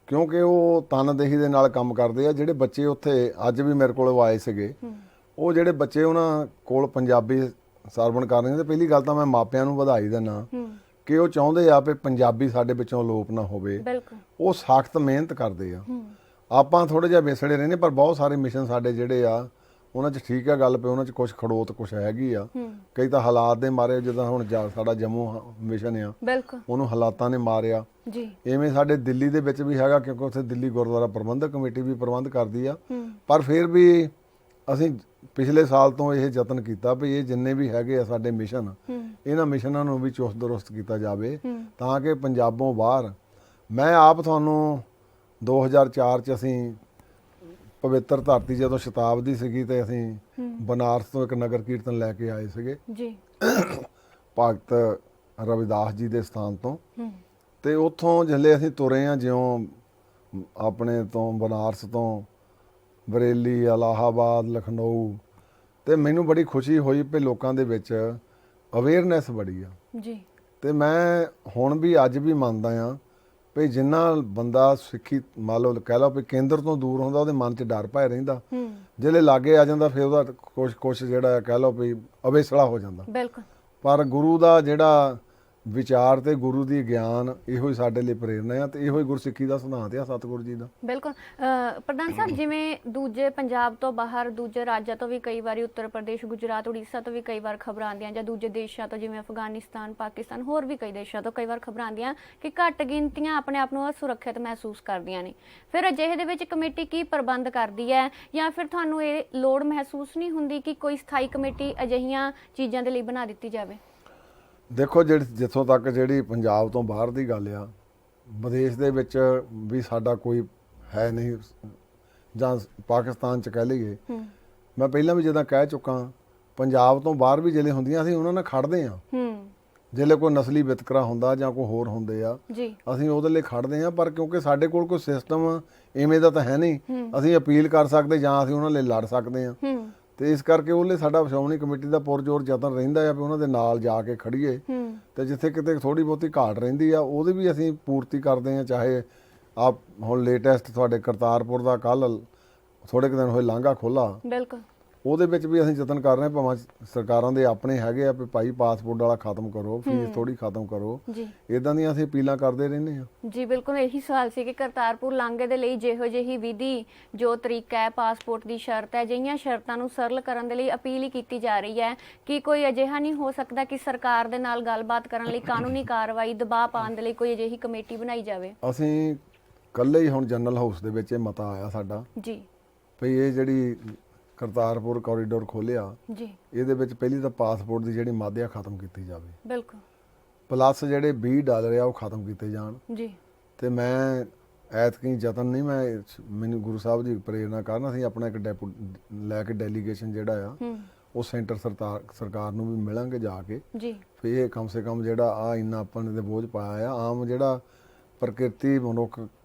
ਕਿਉਂਕਿ ਉਹ ਤਨਦੇਹੀ ਦੇ ਨਾਲ ਕੰਮ ਕਰਦੇ ਆ। ਜਿਹੜੇ ਬੱਚੇ ਉੱਥੇ ਅੱਜ ਵੀ ਮੇਰੇ ਕੋਲ ਆਏ ਸੀਗੇ, ਉਹ ਜਿਹੜੇ ਬੱਚੇ ਉਹਨਾਂ ਕੋਲ ਪੰਜਾਬੀ ਸਰਵਣ ਕਰ ਰਹੇ, ਤੇ ਪਹਿਲੀ ਗੱਲ ਤਾਂ ਮੈਂ ਮਾਪਿਆਂ ਨੂੰ ਵਧਾਈ ਦਿੰਦਾ ਕਿ ਉਹ ਚਾਹੁੰਦੇ ਆ ਵੀ ਪੰਜਾਬੀ ਸਾਡੇ ਵਿੱਚੋਂ ਅਲੋਪ ਨਾ ਹੋਵੇ। ਉਹ ਸਖਤ ਮਿਹਨਤ ਕਰਦੇ ਆ। ਆਪਾਂ ਥੋੜੇ ਜਿਹਾ ਵਿਸੜੇ ਰਹਿੰਦੇ, ਪਰ ਬਹੁਤ ਸਾਰੇ ਮਿਸ਼ਨ ਸਾਡੇ ਜਿਹੜੇ ਆ ਉਹਨਾਂ 'ਚ ਠੀਕ ਹੈ ਗੱਲ, ਪਈ ਉਹਨਾਂ 'ਚ ਕੁਝ ਖੜੋਤ ਕੁਝ ਹੈਗੀ ਆ। ਕਈ ਤਾਂ ਹਾਲਾਤ ਦੇ ਮਾਰੇ, ਜਿੱਦਾਂ ਹੁਣ ਸਾਡਾ ਜੰਮੂ ਮਿਸ਼ਨ ਆ, ਉਹਨੂੰ ਹਾਲਾਤਾਂ ਨੇ ਮਾਰਿਆ। ਇਵੇਂ ਸਾਡੇ ਦਿੱਲੀ ਦੇ ਵਿੱਚ ਵੀ ਹੈਗਾ, ਕਿਉਂਕਿ ਉੱਥੇ ਦਿੱਲੀ ਗੁਰਦੁਆਰਾ ਪ੍ਰਬੰਧਕ ਕਮੇਟੀ ਵੀ ਪ੍ਰਬੰਧ ਕਰਦੀ ਆ। ਪਰ ਫਿਰ ਵੀ ਅਸੀਂ ਪਿਛਲੇ ਸਾਲ ਤੋਂ ਇਹ ਯਤਨ ਕੀਤਾ ਵੀ ਇਹ ਜਿੰਨੇ ਵੀ ਹੈਗੇ ਆ ਸਾਡੇ ਮਿਸ਼ਨ, ਇਹਨਾਂ ਮਿਸ਼ਨਾਂ ਨੂੰ ਵੀ ਚੁਸਤ ਦਰੁਸਤ ਕੀਤਾ ਜਾਵੇ ਤਾਂ ਕਿ ਪੰਜਾਬੋਂ ਬਾਹਰ, ਮੈਂ ਆਪ ਤੁਹਾਨੂੰ 2004 'ਚ ਅਸੀਂ ਪਵਿੱਤਰ ਧਰਤੀ ਜਦੋਂ ਸ਼ਤਾਬਦੀ ਸੀਗੀ ਤੇ ਅਸੀਂ ਬਨਾਰਸ ਤੋਂ ਇੱਕ ਨਗਰ ਕੀਰਤਨ ਲੈ ਕੇ ਆਏ ਸੀਗੇ ਭਗਤ ਰਵਿਦਾਸ ਜੀ ਦੇ ਸਥਾਨ ਤੋਂ, ਤੇ ਉੱਥੋਂ ਜਿਵੇਂ ਅਸੀਂ ਤੁਰੇ ਆ, ਜਿਉਂ ਆਪਣੇ ਤੋਂ ਬਨਾਰਸ ਤੋਂ ਬਰੇਲੀ, ਇਲਾਹਾਬਾਦ, ਲਖਨਊ, ਤੇ ਮੈਨੂੰ ਬੜੀ ਖੁਸ਼ੀ ਹੋਈ ਕਿ ਲੋਕਾਂ ਦੇ ਵਿੱਚ ਅਵੇਅਰਨੈਸ ਬੜੀ ਆ ਜੀ। ਤੇ ਮੈਂ ਹੁਣ ਵੀ ਅੱਜ ਵੀ ਮੰਨਦਾ ਆ ਵੀ ਜਿੰਨਾ ਬੰਦਾ ਸਿੱਖੀ ਮੰਨ ਲਓ ਕਹਿ ਲਓ ਵੀ ਕੇਂਦਰ ਤੋਂ ਦੂਰ ਹੁੰਦਾ, ਉਹਦੇ ਮਨ 'ਚ ਡਰ ਭੈ ਰਹਿੰਦਾ, ਜਿਹੜੇ ਲਾਗੇ ਆ ਜਾਂਦਾ ਫਿਰ ਉਹਦਾ ਕੁਛ ਜਿਹੜਾ ਕਹਿ ਲਓ ਵੀ ਅਵੇਸਲਾ ਹੋ ਜਾਂਦਾ। ਬਿਲਕੁਲ। ਪਰ ਗੁਰੂ ਦਾ ਜਿਹੜਾ ਵਿਚਾਰ ਤੇ ਗੁਰੂ ਦੀ ਗਿਆਨ, ਇਹੋ ਹੀ ਸਾਡੇ ਲਈ ਪ੍ਰੇਰਨਾ ਆ ਤੇ ਇਹੋ ਹੀ ਗੁਰਸਿੱਖੀ ਦਾ ਸਿਧਾਂਤ ਆ ਸਤਿਗੁਰੂ ਜੀ ਦਾ। ਬਿਲਕੁਲ। ਪ੍ਰਧਾਨ ਸਾਹਿਬ, ਜਿਵੇਂ ਦੂਜੇ ਪੰਜਾਬ ਤੋਂ ਬਾਹਰ, ਦੂਜੇ ਰਾਜਾਂ ਤੋਂ ਵੀ ਕਈ ਵਾਰੀ, ਉੱਤਰ ਪ੍ਰਦੇਸ਼, ਗੁਜਰਾਤ, ਉੜੀਸਾ ਤੋਂ ਵੀ ਕਈ ਵਾਰ ਖਬਰਾਂ ਆਉਂਦੀਆਂ, ਜਾਂ ਦੂਜੇ ਦੇਸ਼ਾਂ ਤੋਂ ਜਿਵੇਂ ਅਫਗਾਨਿਸਤਾਨ, ਪਾਕਿਸਤਾਨ, ਹੋਰ ਵੀ ਕਈ ਦੇਸ਼ਾਂ ਤੋਂ ਕਈ ਵਾਰ ਖਬਰਾਂ ਆਉਂਦੀਆਂ ਕਿ ਘੱਟ ਗਿਣਤੀਆਂ ਆਪਣੇ ਆਪ ਨੂੰ ਅਸੁਰੱਖਿਅਤ ਮਹਿਸੂਸ ਕਰਦੀਆਂ ਨੇ। ਫਿਰ ਅਜਿਹੇ ਦੇ ਵਿੱਚ ਕਮੇਟੀ ਕੀ ਪ੍ਰਬੰਧ ਕਰਦੀ ਹੈ, ਜਾਂ ਫਿਰ ਤੁਹਾਨੂੰ ਇਹ ਲੋੜ ਮਹਿਸੂਸ ਨਹੀਂ ਹੁੰਦੀ ਕਿ ਕੋਈ ਸਥਾਈ ਕਮੇਟੀ ਅਜਿਹੀਆਂ ਚੀਜ਼ਾਂ ਦੇ ਲਈ ਬਣਾ ਦਿੱਤੀ ਜਾਵੇ? ਦੇਖੋ, ਜਿੱਥੋਂ ਤੱਕ ਜਿਹੜੀ ਪੰਜਾਬ ਤੋਂ ਬਾਹਰ ਦੀ ਗੱਲ ਆ, ਵਿਦੇਸ਼ ਦੇ ਵਿੱਚ ਵੀ ਸਾਡਾ ਕੋਈ ਹੈ ਨਹੀਂ, ਜਾਂ ਪਾਕਿਸਤਾਨ 'ਚ ਕਹਿ ਲਈਏ। ਮੈਂ ਪਹਿਲਾਂ ਵੀ ਜਿੱਦਾਂ ਕਹਿ ਚੁੱਕਾ, ਪੰਜਾਬ ਤੋਂ ਬਾਹਰ ਵੀ ਜਿਹੜੇ ਹੁੰਦੀਆਂ ਅਸੀਂ ਉਹਨਾਂ ਨਾਲ ਖੜਦੇ ਆ। ਜਿਹੜੇ ਕੋਈ ਨਸਲੀ ਵਿਤਕਰਾ ਹੁੰਦਾ ਜਾਂ ਕੋਈ ਹੋਰ ਹੁੰਦੇ ਆ, ਅਸੀਂ ਉਹਦੇ ਲਈ ਖੜਦੇ ਆ। ਪਰ ਕਿਉਂਕਿ ਸਾਡੇ ਕੋਲ ਕੋਈ ਸਿਸਟਮ ਇਵੇਂ ਦਾ ਤਾਂ ਹੈ ਨਹੀਂ, ਅਸੀਂ ਅਪੀਲ ਕਰ ਸਕਦੇ ਜਾਂ ਅਸੀਂ ਉਹਨਾਂ ਲਈ ਲੜ ਸਕਦੇ ਆ। ਤੇ ਇਸ ਕਰਕੇ ਉਹਲੇ ਸਾਡਾ ਸ਼੍ਰੋਮਣੀ ਕਮੇਟੀ ਦਾ ਪੁਰਜੋਰ ਯਤਨ ਰਹਿੰਦਾ ਆ ਵੀ ਉਹਨਾਂ ਦੇ ਨਾਲ ਜਾ ਕੇ ਖੜੀਏ, ਤੇ ਜਿੱਥੇ ਕਿਤੇ ਥੋੜੀ ਬਹੁਤੀ ਘਾਟ ਰਹਿੰਦੀ ਆ ਉਹਦੀ ਵੀ ਅਸੀਂ ਪੂਰਤੀ ਕਰਦੇ ਆ। ਚਾਹੇ ਆਪ ਹੁਣ ਲੇਟੈਸਟ ਤੁਹਾਡੇ ਕਰਤਾਰਪੁਰ ਦਾ ਕੱਲ ਥੋੜੇ ਕੁ ਦਿਨ ਹੋਏ ਲਾਂਘਾ ਖੋਲਾ, ਉਹਦੇ ਵਿੱਚ ਵੀ ਅਸੀਂ ਯਤਨ ਕਰ ਰਹੇ ਹਾਂ, ਭਾਵੇਂ ਸਰਕਾਰਾਂ ਦੇ ਆਪਣੇ ਹੈਗੇ ਆ ਵੀ ਭਾਈ ਪਾਸਪੋਰਟ ਵਾਲਾ ਖਤਮ ਕਰੋ, ਫੀਸ ਥੋੜੀ ਖਤਮ ਕਰੋ, ਜੀ ਇਦਾਂ ਦੀਆਂ ਅਸੀਂ ਅਪੀਲਾਂ ਕਰਦੇ ਰਹਿੰਦੇ ਹਾਂ। ਜੀ ਬਿਲਕੁਲ ਇਹੀ ਸਵਾਲ ਸੀ ਕਿ ਕਰਤਾਰਪੁਰ ਲਾਂਘੇ ਦੇ ਲਈ ਜਿਹੋ ਜਿਹੀ ਵਿਧੀ ਜੋ ਤਰੀਕਾ ਹੈ, ਪਾਸਪੋਰਟ ਦੀ ਸ਼ਰਤ ਹੈ, ਅਜਿਹੀਆਂ ਸ਼ਰਤਾਂ ਨੂੰ ਸਰਲ ਕਰਨ ਦੇ ਲਈ ਅਪੀਲ ਹੀ ਕੀਤੀ ਜਾ ਰਹੀ ਹੈ ਕਿ ਕੋਈ ਅਜਿਹਾ ਨਹੀਂ ਹੋ ਸਕਦਾ ਕਿ ਸਰਕਾਰ ਦੇ ਨਾਲ ਗੱਲਬਾਤ ਕਰਨ ਲਈ ਕਾਨੂੰਨੀ ਕਾਰਵਾਈ ਦਬਾਅ ਪਾਉਣ ਦੇ ਲਈ ਕੋਈ ਅਜਿਹੀ ਕਮੇਟੀ ਬਣਾਈ ਜਾਵੇ। ਅਸੀਂ ਕੱਲੇ ਹੀ ਹੁਣ ਜਨਰਲ ਹਾਊਸ ਦੇ ਵਿੱਚ ਇਹ ਮਤਾ ਆਇਆ ਸਾਡਾ ਜੀ ਵੀ ਇਹ ਜਿਹੜੀ ਕਰਤਾਰਪੁਰ ਕੋਰੀਡੋਰ ਖੋਲਿਆ, ਜੀ ਇਹਦੇ ਵਿੱਚ ਪਹਿਲੀ ਤਾਂ ਪਾਸਪੋਰਟ ਦੀ ਜਿਹੜੀ ਮਾਧਿਅਮ ਖਤਮ ਕੀਤੀ ਜਾਵੇ, ਬਿਲਕੁਲ, ਪਲੱਸ ਜਿਹੜੇ $20 ਆ ਉਹ ਖਤਮ ਕੀਤੇ ਜਾਣ। ਜੀ ਤੇ ਮੈਂ ਐਤਕੀ ਯਤਨ ਨਹੀਂ, ਮੈਨੂੰ ਗੁਰੂ ਸਾਹਿਬ ਦੀ ਪ੍ਰੇਰਨਾ ਕਾਰਨ ਅਸੀਂ ਆਪਣਾ ਇੱਕ ਲੈ ਕੇ ਡੈਲੀਗੇਸ਼ਨ ਜਿਹੜਾ ਆ ਉਹ ਸੈਂਟਰ ਸਰਕਾਰ ਨੂੰ ਵੀ ਮਿਲਾਂਗੇ ਜਾ ਕੇ, ਜੀ ਫਿਰ ਇਹ ਕਮ ਸੇ ਕਮ ਜਿਹੜਾ ਆ ਇੰਨਾ ਆਪਾਂ ਨੇ ਤੇ ਬੋਝ ਪਾਇਆ ਆ। ਆਮ ਜਿਹੜਾ ਪ੍ਰਕਿਰਤੀ ਮਨੁੱਖ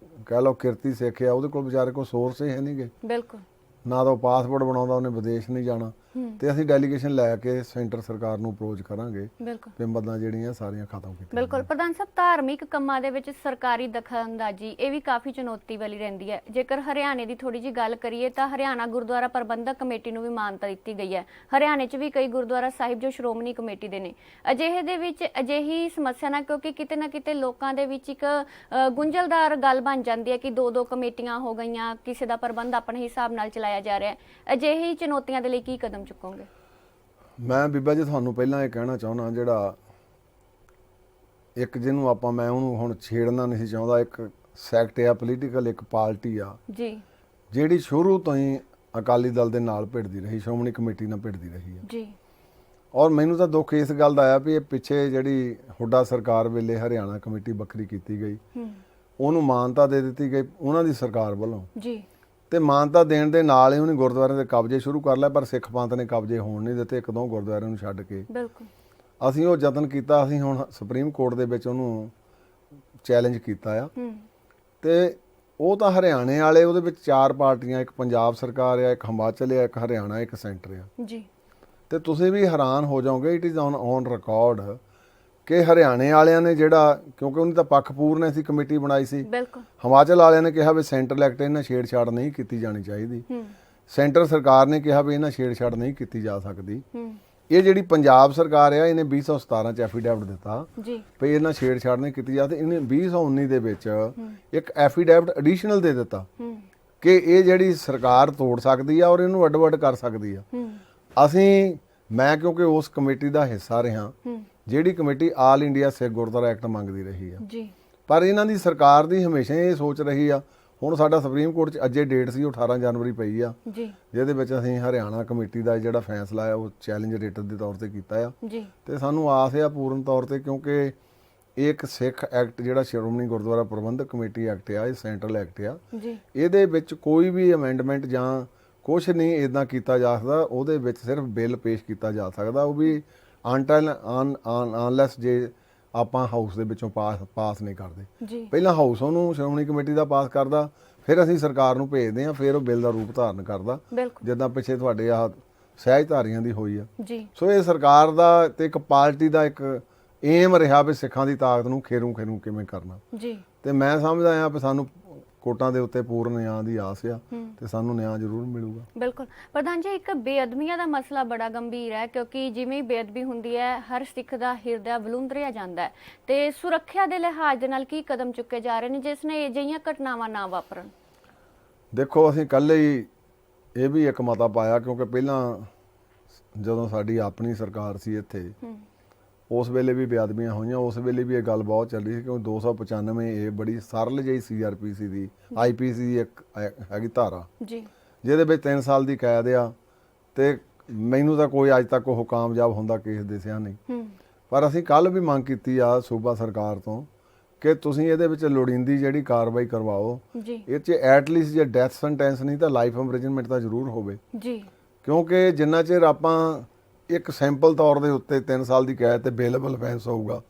ਕਹਿ ਲਓ ਕਿਰਤੀ ਸਿੱਖ ਆ, ਉਹਦੇ ਕੋਲ ਵਿਚਾਰੇ ਕੋਲ ਸੋਰਸ ਹੀ ਹੈ ਨਹੀਂਗੇ, ਬਿਲਕੁਲ, ਨਾ ਤਾਂ ਉਹ ਪਾਸਪੋਰਟ ਬਣਾਉਂਦਾ, ਉਹਨੇ ਵਿਦੇਸ਼ ਨਹੀਂ ਜਾਣਾ। ਤੇ ਅਸੀਂ ਡੈਲੀਗੇਸ਼ਨ ਲੈ ਕੇ ਸੈਂਟਰ ਸਰਕਾਰ ਨੂੰ ਅਪਰੋਚ ਕਰਾਂਗੇ ਬਿਲਕੁਲ, ਵੀ ਮੱਦਾਂ ਜਿਹੜੀਆਂ ਸਾਰੀਆਂ ਖਤਮ ਕੀਤੀਆਂ। ਬਿਲਕੁਲ ਪ੍ਰਧਾਨ ਸਾਹਿਬ, ਧਾਰਮਿਕ ਕੰਮਾਂ ਦੇ ਵਿੱਚ ਸਰਕਾਰੀ ਦਖਲਅੰਦਾਜ਼ੀ ਇਹ ਵੀ ਕਾਫੀ ਚੁਣੌਤੀ ਵਾਲੀ ਰਹਿੰਦੀ ਹੈ। ਜੇਕਰ ਹਰਿਆਣੇ ਦੀ ਥੋੜੀ ਜਿਹੀ ਗੱਲ ਕਰੀਏ ਤਾਂ ਹਰਿਆਣਾ ਗੁਰਦੁਆਰਾ ਪ੍ਰਬੰਧਕ ਕਮੇਟੀ ਨੂੰ ਵੀ ਮਾਨਤਾ ਦਿੱਤੀ ਗਈ ਹੈ। ਹਰਿਆਣੇ 'ਚ ਵੀ ਕਈ ਗੁਰਦੁਆਰਾ ਸਾਹਿਬ ਜੋ ਸ਼੍ਰੋਮਣੀ ਕਮੇਟੀ ਦੇ ਨੇ। ਅਜਿਹੇ ਦੇ ਵਿੱਚ ਅਜਿਹੀ ਸਮੱਸਿਆ ਨਾ, ਕਿਉਂਕਿ ਕਿਤੇ ਨਾ ਕਿਤੇ ਲੋਕਾਂ ਦੇ ਵਿੱਚ ਇੱਕ ਗੁੰਝਲਦਾਰ ਗੱਲ ਬਣ ਜਾਂਦੀ ਹੈ ਕਿ ਦੋ ਕਮੇਟੀਆਂ ਹੋ ਗਈਆਂ, ਕਿਸੇ ਦਾ ਪ੍ਰਬੰਧ ਆਪਣੇ ਹਿਸਾਬ ਨਾਲ ਚਲਾਇਆ ਜਾ ਰਿਹਾ ਹੈ। ਅਜਿਹੀ ਚੁਣੌਤੀਆਂ ਦੇ ਲਈ ਕੀ ਕਦਮ ਚੁੱਕੋਗੇ? ਮੈਂ ਬੀਬਾ ਜੀ ਤੁਹਾਨੂੰ ਪਹਿਲਾਂ ਇਹ ਕਹਿਣਾ ਚਾਹੁੰਦਾ, ਜਿਹੜਾ ਇੱਕ ਜਿਹਨੂੰ ਮੈਂ ਉਹਨੂੰ ਹੁਣ ਛੇੜਨਾ ਨਹੀਂ ਸੀ ਚਾਹੁੰਦਾ, ਇੱਕ ਸੈਕਟ ਆ ਪੋਲੀਟੀਕਲ, ਇੱਕ ਪਾਰਟੀ ਆ ਜੀ ਜਿਹੜੀ ਸ਼ੁਰੂ ਤੋਂ ਹੀ ਅਕਾਲੀ ਦਲ ਦੇ ਨਾਲ ਭਿੜਦੀ ਰਹੀ, ਸ਼੍ਰੋਮਣੀ ਕਮੇਟੀ ਨਾਲ ਭਿੜਦੀ ਰਹੀ ਹੈ ਜੀ। ਔਰ ਮੈਨੂੰ ਤਾਂ ਦੁੱਖ ਇਸ ਗੱਲ ਦਾ ਆਇਆ ਵੀ ਇਹ ਪਿੱਛੇ ਜਿਹੜੀ ਹੁੱਡਾ ਸਰਕਾਰ ਵੇਲੇ ਹਰਿਆਣਾ ਕਮੇਟੀ ਵੱਖਰੀ ਕੀਤੀ ਗਈ, ਉਹਨੂੰ ਮਾਨਤਾ ਦੇ ਦਿੱਤੀ ਗਈ ਉਹਨਾਂ ਦੀ ਸਰਕਾਰ ਵੱਲੋਂ ਜੀ, ਤੇ ਮਾਨਤਾ ਦੇਣ ਦੇ ਨਾਲ ਹੀ ਉਹਨੇ ਗੁਰਦੁਆਰਿਆਂ ਦੇ ਕਬਜ਼ੇ ਸ਼ੁਰੂ ਕਰ ਲਿਆ, ਪਰ ਸਿੱਖ ਪੰਥ ਨੇ ਕਬਜ਼ੇ ਹੋਣ ਨਹੀਂ ਦਿੱਤੇ, ਇੱਕ ਦੋ ਗੁਰਦੁਆਰਿਆਂ ਨੂੰ ਛੱਡ ਕੇ। ਬਿਲਕੁਲ, ਅਸੀਂ ਉਹ ਯਤਨ ਕੀਤਾ, ਅਸੀਂ ਹੁਣ ਸੁਪਰੀਮ ਕੋਰਟ ਦੇ ਵਿੱਚ ਉਹਨੂੰ ਚੈਲੰਜ ਕੀਤਾ ਆ। ਤੇ ਉਹ ਤਾਂ ਹਰਿਆਣੇ ਵਾਲੇ, ਉਹਦੇ ਵਿੱਚ 4 ਪਾਰਟੀਆਂ, ਇੱਕ ਪੰਜਾਬ ਸਰਕਾਰ ਆ, ਇੱਕ ਹਿਮਾਚਲ ਆ, ਇੱਕ ਹਰਿਆਣਾ, ਇੱਕ ਸੈਂਟਰ ਆ। ਜੀ ਤੇ ਤੁਸੀਂ ਵੀ ਹੈਰਾਨ ਹੋ ਜਾਓਗੇ, ਇਟ ਇਜ਼ ਔਨ ਰਿਕਾਰਡ ਕਿ ਹਰਿਆਣੇ ਵਾਲਿਆਂ ਨੇ ਜਿਹੜਾ, ਕਿਉਂਕਿ ਉਹਨੇ ਤਾਂ ਪੱਖਪੂਰ ਨੇ ਸੀ ਕਮੇਟੀ ਬਣਾਈ ਸੀ, ਬਿਲਕੁਲ, ਹਿਮਾਚਲ ਵਾਲਿਆਂ ਨੇ ਕਿਹਾ ਵੀ ਸੈਂਟਰਲ ਐਕਟ ਇਹਨਾਂ ਛੇੜਛਾੜ ਨਹੀਂ ਕੀਤੀ ਜਾਣੀ ਚਾਹੀਦੀ, ਸੈਂਟਰ ਸਰਕਾਰ ਨੇ ਕਿਹਾ ਵੀ ਇਹਨਾਂ ਛੇੜਛਾੜ ਨਹੀਂ ਕੀਤੀ ਜਾ ਸਕਦੀ। ਇਹ ਜਿਹੜੀ ਪੰਜਾਬ ਸਰਕਾਰ ਆ, ਇਹਨੇ 2017 ਚ ਐਫੀਡੈਵਿਟ ਦਿੱਤਾ ਜੀ ਵੀ ਇਹਨਾਂ ਛੇੜਛਾੜ ਨਹੀਂ ਕੀਤੀ ਜਾ ਸਕਦੀ। ਇਹਨੇ 2019 ਦੇ ਵਿੱਚ ਇੱਕ ਐਫੀਡੈਵਿਟ ਐਡੀਸ਼ਨਲ ਦੇ ਦਿੱਤਾ ਕਿ ਇਹ ਜਿਹੜੀ ਸਰਕਾਰ ਤੋੜ ਸਕਦੀ ਆ ਔਰ ਇਹਨੂੰ ਅੱਡ-ਵੱਡ ਕਰ ਸਕਦੀ ਆ। ਮੈਂ ਕਿਉਂਕਿ ਉਸ ਕਮੇਟੀ ਦਾ ਹਿੱਸਾ ਰਿਹਾ, ਜਿਹੜੀ ਕਮੇਟੀ ਆਲ ਇੰਡੀਆ ਸਿੱਖ ਗੁਰਦੁਆਰਾ ਐਕਟ ਮੰਗਦੀ ਰਹੀ ਆ ਜੀ, ਪਰ ਇਹਨਾਂ ਦੀ ਸਰਕਾਰ ਦੀ ਹਮੇਸ਼ਾ ਇਹ ਸੋਚ ਰਹੀ ਆ। ਹੁਣ ਸਾਡਾ ਸੁਪਰੀਮ ਕੋਰਟ 'ਚ ਅੱਜੇ ਡੇਟ ਸੀ, ਉਹ 18 ਜਨਵਰੀ ਪਈ ਆ ਜੀ, ਜਿਹਦੇ ਵਿੱਚ ਅਸੀਂ ਹਰਿਆਣਾ ਕਮੇਟੀ ਦਾ ਜਿਹੜਾ ਫੈਸਲਾ ਆ ਉਹ ਚੈਲੰਜ ਰਿਟਨ ਦੇ ਤੌਰ ਤੇ ਕੀਤਾ ਆ। ਜੀ ਤੇ ਸਾਨੂੰ ਆਸ ਆ ਪੂਰਨ ਤੌਰ ਤੇ, ਕਿਉਂਕਿ ਇਹ ਇੱਕ ਸਿੱਖ ਐਕਟ ਜਿਹੜਾ ਸ਼੍ਰੋਮਣੀ ਗੁਰਦੁਆਰਾ ਪ੍ਰਬੰਧਕ ਕਮੇਟੀ ਐਕਟ ਆ, ਇਹ ਸੈਂਟਰਲ ਐਕਟ ਆ, ਜੀ ਇਹਦੇ ਵਿੱਚ ਕੋਈ ਵੀ ਅਮੈਂਡਮੈਂਟ ਜਾਂ ਕੁਛ ਨਹੀਂ ਇਦਾਂ ਕੀਤਾ ਜਾ ਸਕਦਾ। ਉਹਦੇ ਵਿੱਚ ਸਿਰਫ ਬਿੱਲ ਪੇਸ਼ ਕੀਤਾ ਜਾ ਸਕਦਾ, ਉਹ ਵੀ ਅਨਲੈਸ ਜੇ ਆਪਾਂ ਹਾਊਸ ਦੇ ਵਿੱਚੋਂ ਪਾਸ ਨਹੀਂ ਕਰਦੇ। ਜੀ ਪਹਿਲਾਂ ਹਾਊਸ ਉਹਨੂੰ ਸ਼੍ਰੋਮਣੀ ਕਮੇਟੀ ਦਾ ਪਾਸ ਕਰਦਾ, ਫਿਰ ਅਸੀਂ ਸਰਕਾਰ ਨੂੰ ਭੇਜਦੇ ਹਾਂ, ਫਿਰ ਉਹ ਬਿੱਲ ਦਾ ਰੂਪ ਧਾਰਨ ਕਰਦਾ, ਬਿਲਕੁਲ, ਜਿੱਦਾਂ ਪਿੱਛੇ ਤੁਹਾਡੇ ਆਹ ਸਹਿਜਧਾਰੀਆਂ ਦੀ ਹੋਈ ਆ। ਜੀ ਸੋ ਇਹ ਸਰਕਾਰ ਦਾ ਤੇ ਇੱਕ ਪਾਰਟੀ ਦਾ ਇੱਕ ਏਮ ਰਿਹਾ ਵੀ ਸਿੱਖਾਂ ਦੀ ਤਾਕਤ ਨੂੰ ਖੇਰੂ ਕਿਵੇਂ ਕਰਨਾ। ਜੀ ਤੇ ਮੈਂ ਸਮਝਦਾ ਆ ਵੀ ਸਾਨੂੰ ਕੋਟਾਂ ਦੇ ਉੱਤੇ ਪੂਰਨ ਨਿਆਂ ਦੀ ਆਸ ਆ ਤੇ ਸਾਨੂੰ ਨਿਆਂ ਜ਼ਰੂਰ ਮਿਲੂਗਾ। ਬਿਲਕੁਲ ਪ੍ਰਧਾਨ ਜੀ, ਇੱਕ ਬੇਅਦਬੀਆਂ ਦਾ ਮਸਲਾ ਬੜਾ ਗੰਭੀਰ ਹੈ, ਕਿਉਂਕਿ ਜਿਵੇਂ ਬੇਅਦਬੀ ਹੁੰਦੀ ਹੈ ਹਰ ਸਿੱਖ ਦਾ ਹਿਰਦਾ ਵਲੂੰਦਰਿਆ ਜਾਂਦਾ ਹੈ। ਤੇ ਸੁਰੱਖਿਆ ਦੇ ਲਿਹਾਜ਼ ਦੇ ਨਾਲ ਕੀ ਕਦਮ ਚੁੱਕੇ ਜਾ ਰਹੇ ਨੇ ਜਿਸ ਨੇ ਅਜਿਹੀਆਂ ਘਟਨਾਵਾਂ ਨਾ ਵਾਪਰਨ? ਦੇਖੋ, ਅਸੀਂ ਕੱਲ੍ਹ ਹੀ ਇਹ ਵੀ ਇੱਕ ਮਤਾ ਪਾਇਆ, ਕਿਉਂਕਿ ਪਹਿਲਾਂ ਜਦੋਂ ਸਾਡੀ ਆਪਣੀ ਸਰਕਾਰ ਸੀ ਇੱਥੇ, ਉਸ ਵੇਲੇ ਵੀ ਬੇਅਦਬੀਆਂ ਹੋਈਆਂ, ਉਸ ਵੇਲੇ ਵੀ ਇਹ ਗੱਲ ਬਹੁਤ ਚੱਲ ਰਹੀ ਸੀ, ਕਿਉਂਕਿ 295 ਇਹ ਬੜੀ ਸਰਲ ਜਿਹੀ CRPC ਦੀ IPC ਦੀ ਇੱਕ ਹੈਗੀ ਧਾਰਾ ਜੀ, ਜਿਹਦੇ ਵਿੱਚ 3 ਸਾਲ ਦੀ ਕੈਦ ਆ। ਤੇ ਮੈਨੂੰ ਤਾਂ ਕੋਈ ਅੱਜ ਤੱਕ ਉਹ ਕਾਮਯਾਬ ਹੁੰਦਾ ਕੇਸ ਦਿਸਿਆ ਨਹੀਂ, ਪਰ ਅਸੀਂ ਕੱਲ ਵੀ ਮੰਗ ਕੀਤੀ ਆ ਸੂਬਾ ਸਰਕਾਰ ਤੋਂ ਕਿ ਤੁਸੀਂ ਇਹਦੇ ਵਿੱਚ ਲੋੜੀਂਦੀ ਜਿਹੜੀ ਕਾਰਵਾਈ ਕਰਵਾਓ। ਇਹ 'ਚ ਐਟਲੀਸਟ ਜੇ ਡੈਥ ਸੈਂਟੈਂਸ ਨਹੀਂ ਤਾਂ ਲਾਈਫ ਇੰਪ੍ਰਿਜ਼ਨਮੈਂਟ ਤਾਂ ਜ਼ਰੂਰ ਹੋਵੇ ਜੀ, ਕਿਉਂਕਿ ਜਿੰਨਾ ਚਿਰ ਆਪਾਂ ਇੱਕ ਸੈਂਪਲ ਤੌਰ ਦੇ ਉੱਤੇ 3 ਸਾਲ ਦੀ ਕੈਦ ਤੇ ਬੇਲੇਬਲ ਫੈਂਸ ਹੋਊਗਾ,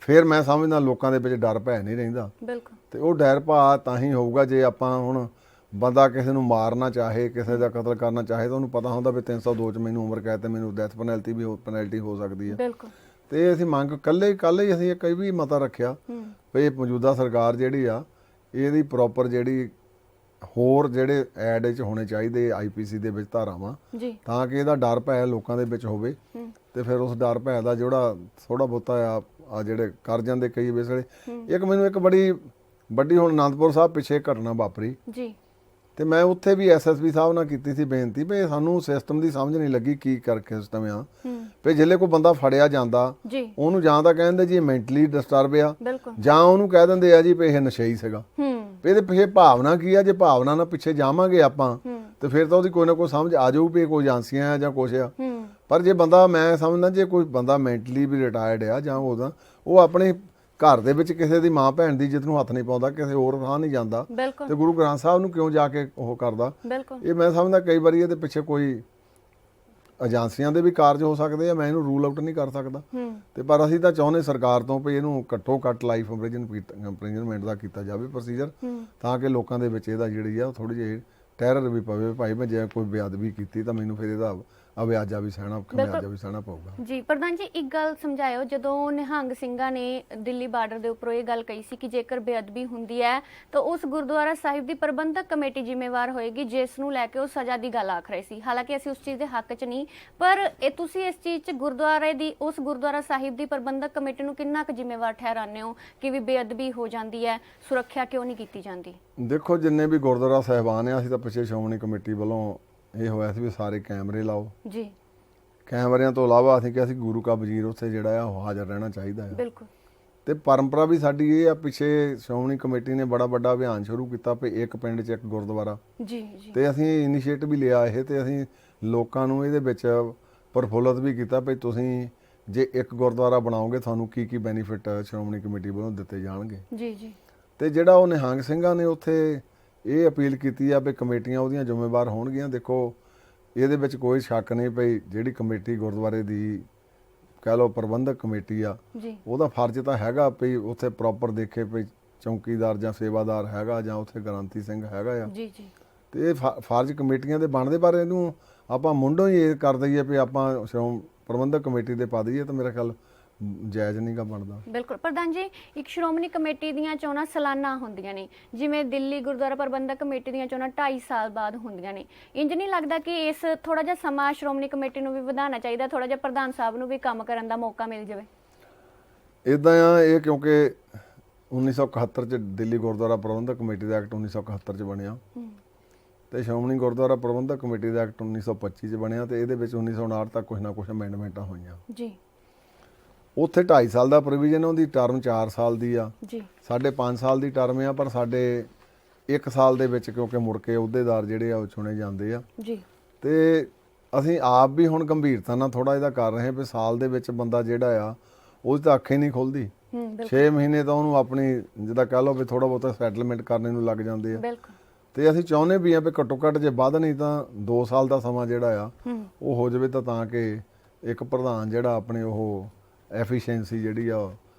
ਫਿਰ ਮੈਂ ਸਮਝਦਾ ਲੋਕਾਂ ਦੇ ਵਿੱਚ ਡਰ ਭੈ ਨਹੀਂ ਰਹਿੰਦਾ। ਬਿਲਕੁਲ, ਤੇ ਉਹ ਡਰ ਭਾ ਤਾਂ ਹੀ ਹੋਊਗਾ ਜੇ ਆਪਾਂ ਹੁਣ ਬੰਦਾ ਕਿਸੇ ਨੂੰ ਮਾਰਨਾ ਚਾਹੇ, ਕਿਸੇ ਦਾ ਕਤਲ ਕਰਨਾ ਚਾਹੇ, ਤਾਂ ਉਹਨੂੰ ਪਤਾ ਹੁੰਦਾ ਵੀ 302 'ਚ ਮੈਨੂੰ ਉਮਰ ਕੈਦ ਤੇ ਮੈਨੂੰ ਡੈਥ ਪੈਨਲਟੀ ਹੋ ਸਕਦੀ ਹੈ। ਬਿਲਕੁਲ, ਤੇ ਅਸੀਂ ਮੰਗ ਕੱਲ ਹੀ ਅਸੀਂ ਇੱਕ ਵੀ ਮਤਾ ਰੱਖਿਆ ਵੀ ਇਹ ਮੌਜੂਦਾ ਸਰਕਾਰ ਜਿਹੜੀ ਆ ਇਹਦੀ ਪ੍ਰੋਪਰ ਜਿਹੜੀ ਹੋਰ ਜਿਹੜੇ ਐਡ 'ਚ ਹੋਣੇ ਚਾਹੀਦੇ IPC ਦੇ ਵਿੱਚ ਧਾਰਾਵਾਂ, ਜੀ ਤਾਂ ਕਿ ਇਹਦਾ ਡਰ ਭੈ ਲੋਕਾਂ ਦੇ ਵਿੱਚ ਹੋਵੇ ਤੇ ਫਿਰ ਉਸ ਡਰ ਭੈ ਦਾ ਜਿਹੜਾ ਥੋੜਾ ਬਹੁਤਾ ਆ ਜਿਹੜੇ ਕਰ ਜਾਂਦੇ ਕਈ ਵੇਲੇ। ਇੱਕ ਮੈਨੂੰ ਇੱਕ ਬੜੀ ਵੱਡੀ ਹੁਣ ਆਨੰਦਪੁਰ ਸਾਹਿਬ ਪਿੱਛੇ ਘਟਨਾ ਵਾਪਰੀ ਜੀ, ਤੇ ਮੈਂ ਉੱਥੇ ਵੀ SSP ਸਾਹਿਬ ਨਾਲ ਕੀਤੀ ਸੀ ਬੇਨਤੀ ਵੀ ਸਾਨੂੰ ਸਿਸਟਮ ਦੀ ਸਮਝ ਨਹੀਂ ਲੱਗੀ ਕੀ ਕਰਕੇ ਸਿਸਟਮ ਆ ਵੀ ਜਿੱਲੇ ਕੋਈ ਬੰਦਾ ਫੜਿਆ ਜਾਂਦਾ ਜੀ ਉਹਨੂੰ ਜਾਂ ਤਾਂ ਕਹਿੰਦੇ ਜੀ ਮੈਂਟਲੀ ਡਿਸਟਰਬ ਆ, ਬਿਲਕੁਲ, ਜਾਂ ਉਹਨੂੰ ਕਹਿ ਦਿੰਦੇ ਆ ਜੀ ਵੀ ਇਹ ਨਸ਼ਈ ਸੀਗਾ। ਵੀ ਇਹਦੇ ਪਿੱਛੇ ਭਾਵਨਾ ਕੀ ਆ? ਜੇ ਭਾਵਨਾ ਨਾਲ ਪਿੱਛੇ ਜਾਵਾਂਗੇ ਆਪਾਂ ਤੇ ਫਿਰ ਤਾਂ ਉਹਦੀ ਕੋਈ ਨਾ ਕੋਈ ਸਮਝ ਆ ਜਾਊ ਵੀ ਕੋਈ ਏਜੰਸੀਆਂ ਆ ਜਾਂ ਕੁਛ ਆ। ਪਰ ਜੇ ਬੰਦਾ, ਮੈਂ ਸਮਝਦਾ ਜੇ ਕੋਈ ਬੰਦਾ ਮੈਂਟਲੀ ਵੀ ਰਿਟਾਇਰਡ ਆ ਜਾਂ ਉਹਦਾ, ਉਹ ਆਪਣੇ ਘਰ ਦੇ ਵਿੱਚ ਕਿਸੇ ਦੀ ਮਾਂ ਭੈਣ ਦੀ ਇੱਜ਼ਤ ਨੂੰ ਹੱਥ ਨਹੀਂ ਪਾਉਂਦਾ, ਕਿਸੇ ਹੋਰ ਥਾਂ ਨਹੀਂ ਜਾਂਦਾ, ਤੇ ਗੁਰੂ ਗ੍ਰੰਥ ਸਾਹਿਬ ਨੂੰ ਕਿਉਂ ਜਾ ਕੇ ਉਹ ਕਰਦਾ? ਇਹ ਮੈਂ ਸਮਝਦਾ ਕਈ ਵਾਰੀ ਇਹਦੇ ਪਿੱਛੇ ਕੋਈ ਏਜੰਸੀਆਂ ਦੇ ਵੀ ਕਾਰਜ ਹੋ ਸਕਦੇ ਆ, ਮੈਂ ਇਹਨੂੰ ਰੂਲ ਆਊਟ ਨਹੀਂ ਕਰ ਸਕਦਾ। ਤੇ ਪਰ ਅਸੀਂ ਤਾਂ ਚਾਹੁੰਦੇ ਸਰਕਾਰ ਤੋਂ ਵੀ ਇਹਨੂੰ ਘੱਟੋ ਘੱਟ ਲਾਈਫ ਇੰਪ੍ਰਿਜ਼ਨਮੈਂਟ ਦਾ ਕੀਤਾ ਜਾਵੇ ਪ੍ਰੋਸੀਜਰ, ਤਾਂ ਕਿ ਲੋਕਾਂ ਦੇ ਵਿੱਚ ਇਹਦਾ ਜਿਹੜੀ ਆ ਥੋੜੀ ਜਿਹੀ ਟੈਰਰ ਵੀ ਪਵੇ। ਭਾਈ ਮੈਂ ਜੇ ਕੋਈ ਬੇਅਦਬੀ ਕੀਤੀ ਤਾਂ ਮੈਨੂੰ ਫਿਰ ਇਹਦਾ ਅਵਿਆਜਾ ਵੀ ਸਹਿਣਾ ਪਊਗਾ। ਜੀ ਪ੍ਰਧਾਨ ਜੀ, ਇੱਕ ਗੱਲ ਸਮਝਾਇਓ, ਜਦੋਂ ਨਿਹੰਗ ਸਿੰਘਾਂ ਨੇ ਦਿੱਲੀ ਬਾਰਡਰ ਦੇ ਉੱਪਰੋਂ ਇਹ ਗੱਲ ਕਹੀ ਸੀ ਕਿ ਜੇਕਰ ਬੇਅਦਬੀ ਹੁੰਦੀ ਹੈ ਤਾਂ ਉਸ ਗੁਰਦੁਆਰਾ ਸਾਹਿਬ ਦੀ ਪ੍ਰਬੰਧਕ ਕਮੇਟੀ ਜ਼ਿੰਮੇਵਾਰ ਹੋਏਗੀ, ਜਿਸ ਨੂੰ ਲੈ ਕੇ ਉਹ ਸਜ਼ਾ ਦੀ ਗੱਲ ਆਖ ਰਹੇ ਸੀ। ਹਾਲਾਂਕਿ ਅਸੀਂ ਉਸ ਚੀਜ਼ ਦੇ ਹੱਕ 'ਚ ਨਹੀਂ, ਪਰ ਇਹ ਤੁਸੀਂ ਇਸ ਚੀਜ਼ 'ਚ ਗੁਰਦੁਆਰੇ ਦੀ, ਉਸ ਗੁਰਦੁਆਰਾ ਸਾਹਿਬ ਦੀ ਪ੍ਰਬੰਧਕ ਕਮੇਟੀ ਨੂੰ ਕਿੰਨਾ ਕੁ ਜ਼ਿੰਮੇਵਾਰ ਠਹਿਰਾਉਂਦੇ ਹੋ ਕਿ ਵੀ ਬੇਅਦਬੀ ਹੋ ਜਾਂਦੀ ਹੈ, ਸੁਰੱਖਿਆ ਕਿਉਂ ਨਹੀਂ ਕੀਤੀ ਜਾਂਦੀ? ਦੇਖੋ, ਜਿੰਨੇ ਵੀ ਗੁਰਦੁਆਰਾ ਸਾਹਿਬਾਨ ਆ, ਅਸੀਂ ਤਾਂ ਪਿੱਛੇ ਸ਼੍ਰੋਮਣੀ ਕਮੇਟੀ ਵੱਲੋਂ ਇਹ ਹੋਇਆ ਸੀ ਵੀ ਸਾਰੇ ਕੈਮਰੇ ਲਾਓ ਜੀ। ਕੈਮਰਿਆਂ ਤੋਂ ਇਲਾਵਾ ਅਸੀਂ ਕਿਹਾ ਸੀ ਗੁਰੂ ਕਾ ਵਜ਼ੀਰ ਉੱਥੇ ਜਿਹੜਾ ਆ ਉਹ ਹਾਜ਼ਰ ਰਹਿਣਾ ਚਾਹੀਦਾ ਹੈ। ਬਿਲਕੁਲ। ਤੇ ਪਰੰਪਰਾ ਵੀ ਸਾਡੀ ਇਹ ਆ, ਪਿੱਛੇ ਸ਼੍ਰੋਮਣੀ ਕਮੇਟੀ ਨੇ ਬੜਾ ਵੱਡਾ ਅਭਿਆਨ ਸ਼ੁਰੂ ਕੀਤਾ ਵੀ ਇੱਕ ਪਿੰਡ 'ਚ ਇੱਕ ਗੁਰਦੁਆਰਾ ਜੀ। ਤੇ ਅਸੀਂ ਇਨੀਸ਼ੀਏਟਿਵ ਵੀ ਲਿਆ ਇਹ, ਤੇ ਅਸੀਂ ਲੋਕਾਂ ਨੂੰ ਇਹਦੇ ਵਿੱਚ ਪ੍ਰਫੁੱਲਤ ਵੀ ਕੀਤਾ ਵੀ ਤੁਸੀਂ ਜੇ ਇੱਕ ਗੁਰਦੁਆਰਾ ਬਣਾਓਗੇ ਤੁਹਾਨੂੰ ਕੀ ਕੀ ਬੈਨੀਫਿਟ ਸ਼੍ਰੋਮਣੀ ਕਮੇਟੀ ਵੱਲੋਂ ਦਿੱਤੇ ਜਾਣਗੇ ਜੀ। ਤੇ ਜਿਹੜਾ ਉਹ ਨਿਹੰਗ ਸਿੰਘਾਂ ਨੇ ਉੱਥੇ ਇਹ ਅਪੀਲ ਕੀਤੀ ਆ ਵੀ ਕਮੇਟੀਆਂ ਉਹਦੀਆਂ ਜ਼ਿੰਮੇਵਾਰ ਹੋਣਗੀਆਂ। ਦੇਖੋ, ਇਹਦੇ ਵਿੱਚ ਕੋਈ ਸ਼ੱਕ ਨਹੀਂ ਪਈ, ਜਿਹੜੀ ਕਮੇਟੀ ਗੁਰਦੁਆਰੇ ਦੀ ਕਹਿ ਲਓ ਪ੍ਰਬੰਧਕ ਕਮੇਟੀ ਆ, ਉਹਦਾ ਫਰਜ਼ ਤਾਂ ਹੈਗਾ ਵੀ ਉੱਥੇ ਪ੍ਰੋਪਰ ਦੇਖੇ ਵੀ ਚੌਕੀਦਾਰ ਜਾਂ ਸੇਵਾਦਾਰ ਹੈਗਾ ਜਾਂ ਉੱਥੇ ਗ੍ਰੰਥੀ ਸਿੰਘ ਹੈਗਾ ਆ ਜੀ। ਤੇ ਇਹ ਫਰਜ਼ ਕਮੇਟੀਆਂ ਦੇ ਬਣਦੇ, ਪਰ ਇਹਨੂੰ ਆਪਾਂ ਮੁੰਡੋਂ ਹੀ ਇਹ ਕਰ ਦਈਏ ਵੀ ਆਪਾਂ ਪ੍ਰਬੰਧਕ ਕਮੇਟੀ ਦੇ ਪਾ ਦਈਏ ਤਾਂ ਮੇਰਾ ਖਿਆਲ ਜਾਇਜ਼ ਨਹੀਂ ਗਾ ਬਣਦਾ। ਬਿਲਕੁਲ ਪ੍ਰਧਾਨ ਜੀ, ਇੱਕ ਸ਼੍ਰੋਮਣੀ ਕਮੇਟੀ ਦੀਆਂ ਚੋਣਾਂ ਸਾਲਾਨਾ ਹੁੰਦੀਆਂ ਨੇ, ਜਿਵੇਂ ਦਿੱਲੀ ਗੁਰਦੁਆਰਾ ਪ੍ਰਬੰਧਕ ਕਮੇਟੀ ਦੀਆਂ ਚੋਣਾਂ 2.5 ਸਾਲ ਬਾਅਦ ਹੁੰਦੀਆਂ ਨੇ। ਇੰਜ ਨਹੀਂ ਲੱਗਦਾ ਕਿ ਇਸ ਥੋੜਾ ਜਿਹਾ ਸਮਾਂ ਸ਼੍ਰੋਮਣੀ ਕਮੇਟੀ ਨੂੰ ਵੀ ਵਧਾਉਣਾ ਚਾਹੀਦਾ, ਥੋੜਾ ਜਿਹਾ ਪ੍ਰਧਾਨ ਸਾਹਿਬ ਨੂੰ ਵੀ ਕੰਮ ਕਰਨ ਦਾ ਮੌਕਾ ਮਿਲ ਜਾਵੇ? ਇਦਾਂ ਆ ਇਹ, ਕਿਉਂਕਿ 1971 ਚ ਦਿੱਲੀ ਗੁਰਦੁਆਰਾ ਪ੍ਰਬੰਧਕ ਕਮੇਟੀ ਦਾ ਐਕਟ 1971 ਚ ਬਣਿਆ ਤੇ ਸ਼੍ਰੋਮਣੀ ਗੁਰਦੁਆਰਾ ਪ੍ਰਬੰਧਕ ਕਮੇਟੀ ਦਾ ਐਕਟ 1925 ਚ ਬਣਿਆ, ਤੇ ਇਹਦੇ ਵਿੱਚ 1959 ਤੱਕ ਕੁਝ ਨਾ ਕੁਝ ਅਮੈਂਡਮੈਂਟਾਂ ਹੋਈਆਂ ਜੀ। ਉੱਥੇ 2.5 ਸਾਲ ਦਾ ਪ੍ਰੋਵੀਜ਼ਨ, ਉਹਦੀ ਟਰਮ 4 ਸਾਲ ਦੀ ਆ ਜੀ। ਸਾਡੇ 5 ਸਾਲ ਦੀ ਟਰਮ ਆ, ਪਰ ਸਾਡੇ 1 ਸਾਲ ਦੇ ਵਿੱਚ ਕਿਉਂਕਿ ਮੁੜ ਕੇ ਅਹੁਦੇਦਾਰ ਜਿਹੜੇ ਆ ਉਹ ਚੁਣੇ ਜਾਂਦੇ ਆ ਜੀ। ਤੇ ਅਸੀਂ ਆਪ ਵੀ ਹੁਣ ਗੰਭੀਰਤਾ ਨਾਲ ਥੋੜਾ ਇਹਦਾ ਕਰ ਰਹੇ ਵੀ ਸਾਲ ਦੇ ਵਿੱਚ ਬੰਦਾ ਜਿਹੜਾ ਆ ਉਹਦੀ ਤਾਂ ਅੱਖ ਹੀ ਨਹੀਂ ਖੁੱਲਦੀ। 6 ਮਹੀਨੇ ਤਾਂ ਉਹਨੂੰ ਆਪਣੀ ਜਿੱਦਾਂ ਕਹਿ ਲਓ ਵੀ ਥੋੜਾ ਬਹੁਤਾ ਸੈਟਲਮੈਂਟ ਕਰਨੇ ਨੂੰ ਲੱਗ ਜਾਂਦੇ ਆ। ਤੇ ਅਸੀਂ ਚਾਹੁੰਦੇ ਵੀ ਆ ਵੀ ਘੱਟੋ ਘੱਟ ਜੇ ਵੱਧ ਨਹੀਂ ਤਾਂ 2 ਸਾਲ ਦਾ ਸਮਾਂ ਜਿਹੜਾ ਆ ਉਹ ਹੋ ਜਾਵੇ, ਤਾਂ ਕਿ ਇੱਕ ਪ੍ਰਧਾਨ ਜਿਹੜਾ ਆਪਣੇ ਉਹ ਐਫੀਸ਼ੀਐਂਸੀ ਜਿਹੜੀ ਆ